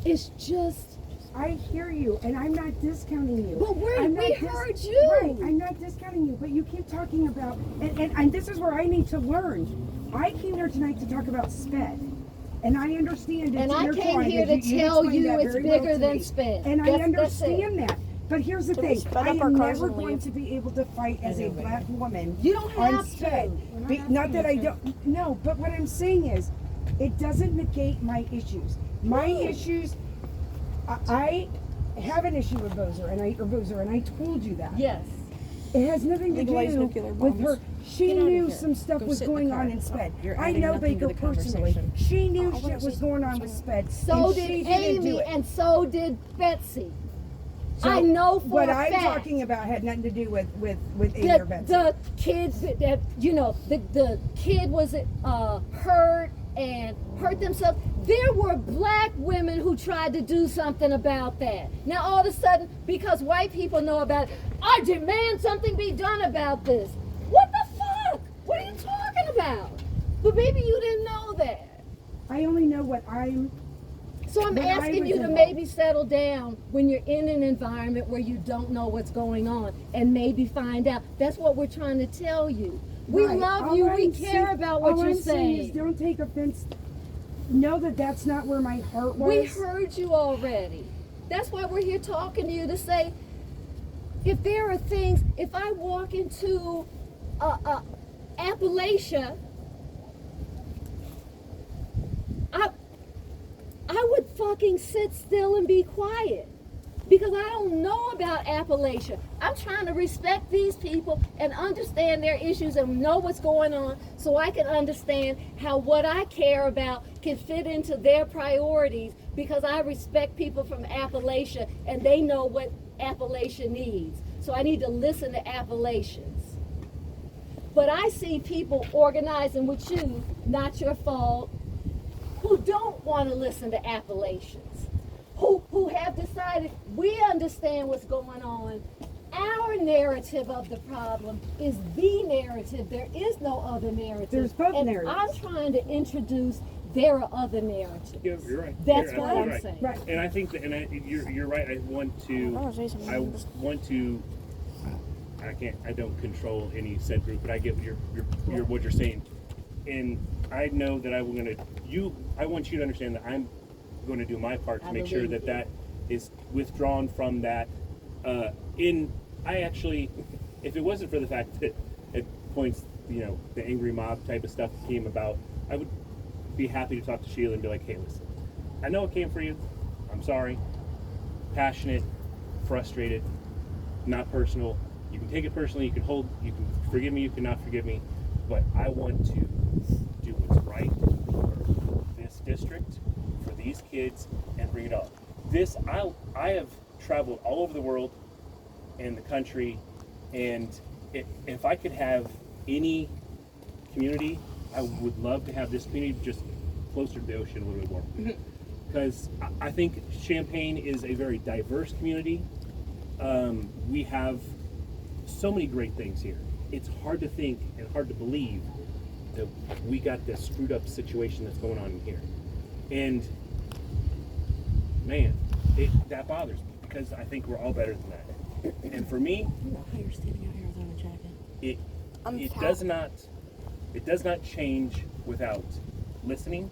B: It's just.
A: I hear you, and I'm not discounting you.
B: But we heard you.
A: Right, I'm not discounting you, but you keep talking about, and this is where I need to learn. I came here tonight to talk about SPED, and I understand it's
B: and I came here to tell you it's bigger than SPED.
A: And I understand that. But here's the thing, I am never going to be able to fight as a black woman.
B: You don't have
A: on SPED. Not that I don't, no, but what I'm saying is, it doesn't negate my issues. My issues, I have an issue with Boozer, and I told you that.
B: Yes.
A: It has nothing to do with her. She knew some stuff was going on in SPED. I know Baker personally. She knew shit was going on with SPED.
B: So did Amy, and so did Betsy. So I know for
A: what
B: a
A: I'm
B: fact,
A: talking about had nothing to do with Amy or Betsy.
B: The kids that the kid was hurt and hurt themselves. There were black women who tried to do something about that. Now all of a sudden, because white people know about it, I demand something be done about this. What the fuck? What are you talking about? But maybe you didn't know that.
A: I only know what I'm.
B: So I'm asking you to maybe settle down when you're in an environment where you don't know what's going on, and maybe find out. That's what we're trying to tell you. We love you. We care about what you're saying.
A: All I'm saying is, don't take offense. Know that that's not where my heart was.
B: We heard you already. That's why we're here talking to you, to say, if there are things, if I walk into Appalachia, I would fucking sit still and be quiet, because I don't know about Appalachia. I'm trying to respect these people and understand their issues and know what's going on, so I can understand how what I care about can fit into their priorities, because I respect people from Appalachia and they know what Appalachia needs. So I need to listen to Appalachians. But I see people organizing with you, not your fault, who don't want to listen to Appalachians, who have decided we understand what's going on. Our narrative of the problem is the narrative. There is no other narrative.
A: There's both narratives.
B: I'm trying to introduce there are other narratives.
D: Yeah, you're right.
B: That's what I'm saying.
A: Right.
D: And I think that, you're right. I don't control any said group, but I get what you're saying. And I know that I want you to understand that I'm going to do my part to make sure that is withdrawn from that. If it wasn't for the fact that at points, the angry mob type of stuff came about, I would be happy to talk to Sheila and be like, hey, listen, I know it came for you. I'm sorry. Passionate, frustrated, not personal. You can take it personally. You can forgive me. You cannot forgive me. But I want to do what's right for this district, for these kids, and bring it up. I have traveled all over the world and the country, and if I could have any community, I would love to have this community just closer to the ocean a little bit more. Because I think Champaign is a very diverse community. We have so many great things here. it's hard to think and hard to believe that we got this screwed up situation that's going on in here. And man, that bothers me because I think we're all better than that. And for me,
C: How you're standing out here without a jacket?
D: it does not change without listening,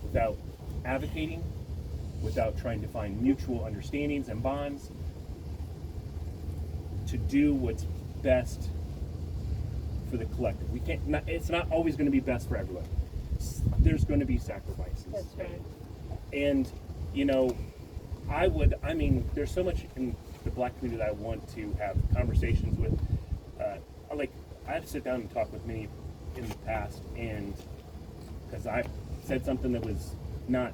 D: without advocating, without trying to find mutual understandings and bonds to do what's best for the collective. It's not always going to be best for everyone. There's going to be sacrifices.
G: That's right.
D: And there's so much in the Black community that I want to have conversations with. I have to sit down and talk with many in the past, and because I said something that was not,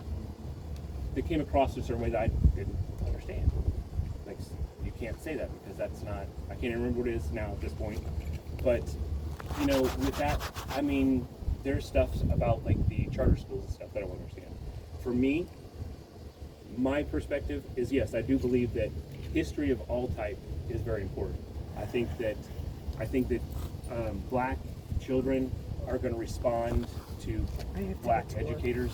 D: that came across a certain way that I didn't understand. Like, you can't say that because that's not, I can't even remember what it is now at this point. But, with that, there's stuff about like the charter schools and stuff that I don't understand. For me, my perspective is yes, I do believe that history of all type is very important. I think that Black children are going to respond to Black educators.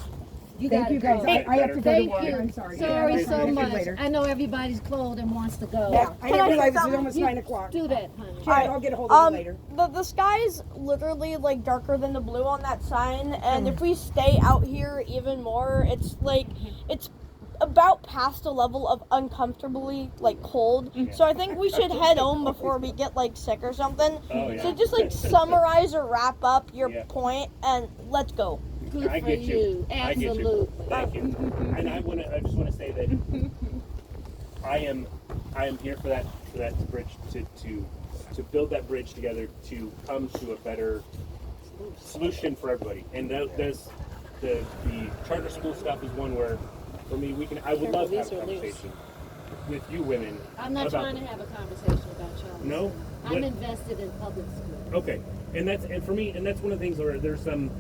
A: Thank you guys. I have to go to
B: Thank
A: work.
B: you.
A: I'm sorry.
B: Sorry so much.
A: Later.
B: I know everybody's cold and wants to go.
A: Yeah, I didn't realize it was almost 9 o'clock.
B: Do that, honey.
A: Chad, I'll get a hold of you later.
J: The sky is literally like darker than the blue on that sign, and if we stay out here even more, it's like it's about past a level of uncomfortably like cold. So I think we should head home before we get like sick or something.
D: Oh, yeah.
J: So just like summarize or wrap up your point and let's go.
B: Good
D: I
B: for
D: get you.
B: Absolutely.
D: Thank you. And I just want to say that I am here for that bridge to build that bridge together to come to a better solution for everybody. And there's the charter school stuff is one where for me I would love to have a conversation with you women.
B: I'm not trying to have a conversation about y'all.
D: No?
B: I'm invested in public school.
D: Okay. And for me that's one of the things where there's some.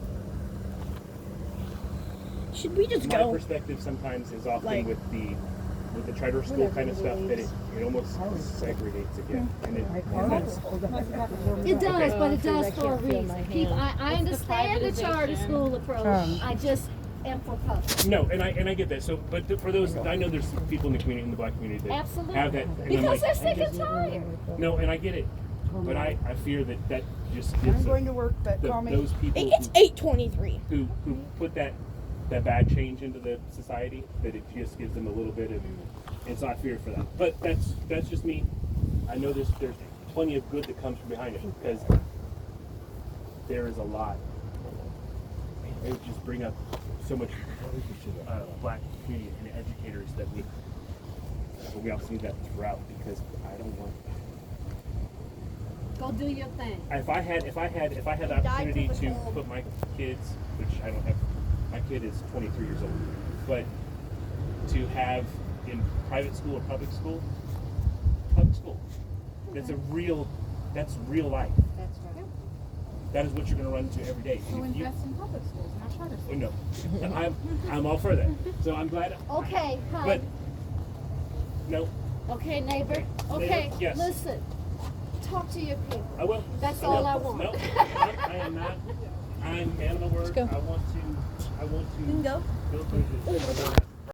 J: Should we just
D: My
J: go?
D: perspective sometimes is often with the charter school kind of stuff that it almost segregates again. And that's,
B: It does,
D: Okay.
B: but it does for a reason. I understand the charter school approach. I just am for public.
D: no, and I get that. So, but for those, I know there's people in the community, in the Black community, that
B: Absolutely.
D: have that. And I'm
B: Because
D: like,
B: they're sick and tired.
D: no, and I get it, but I fear that just gives
A: I'm going to work, but call me.
D: those people
J: It's 8:23.
D: who put that bad change into the society, that it just gives them a little bit of, and so I fear for that. But that's just me. I know there's plenty of good that comes from behind it because there is a lot. It would just bring up so much Black community and educators that we also need that throughout because I don't want.
B: Go do your thing.
D: If I had the opportunity to put my kids, which I don't have. My kid is 23 years old, but to have in private school or public school, that's real life.
K: That's right.
D: That is what you're going to run into every day.
K: So
D: And if
K: invest in public schools, not charter schools.
D: oh, no, I'm all for that. So I'm glad.
B: Okay, honey.
D: But no,
B: Okay, neighbor. Okay,
D: yes.
B: listen. Talk to your people.
D: I will.
B: That's
D: I will.
B: all I want.
D: No, I am not. I'm man of my word. I want to
J: You can go.
D: build bridges.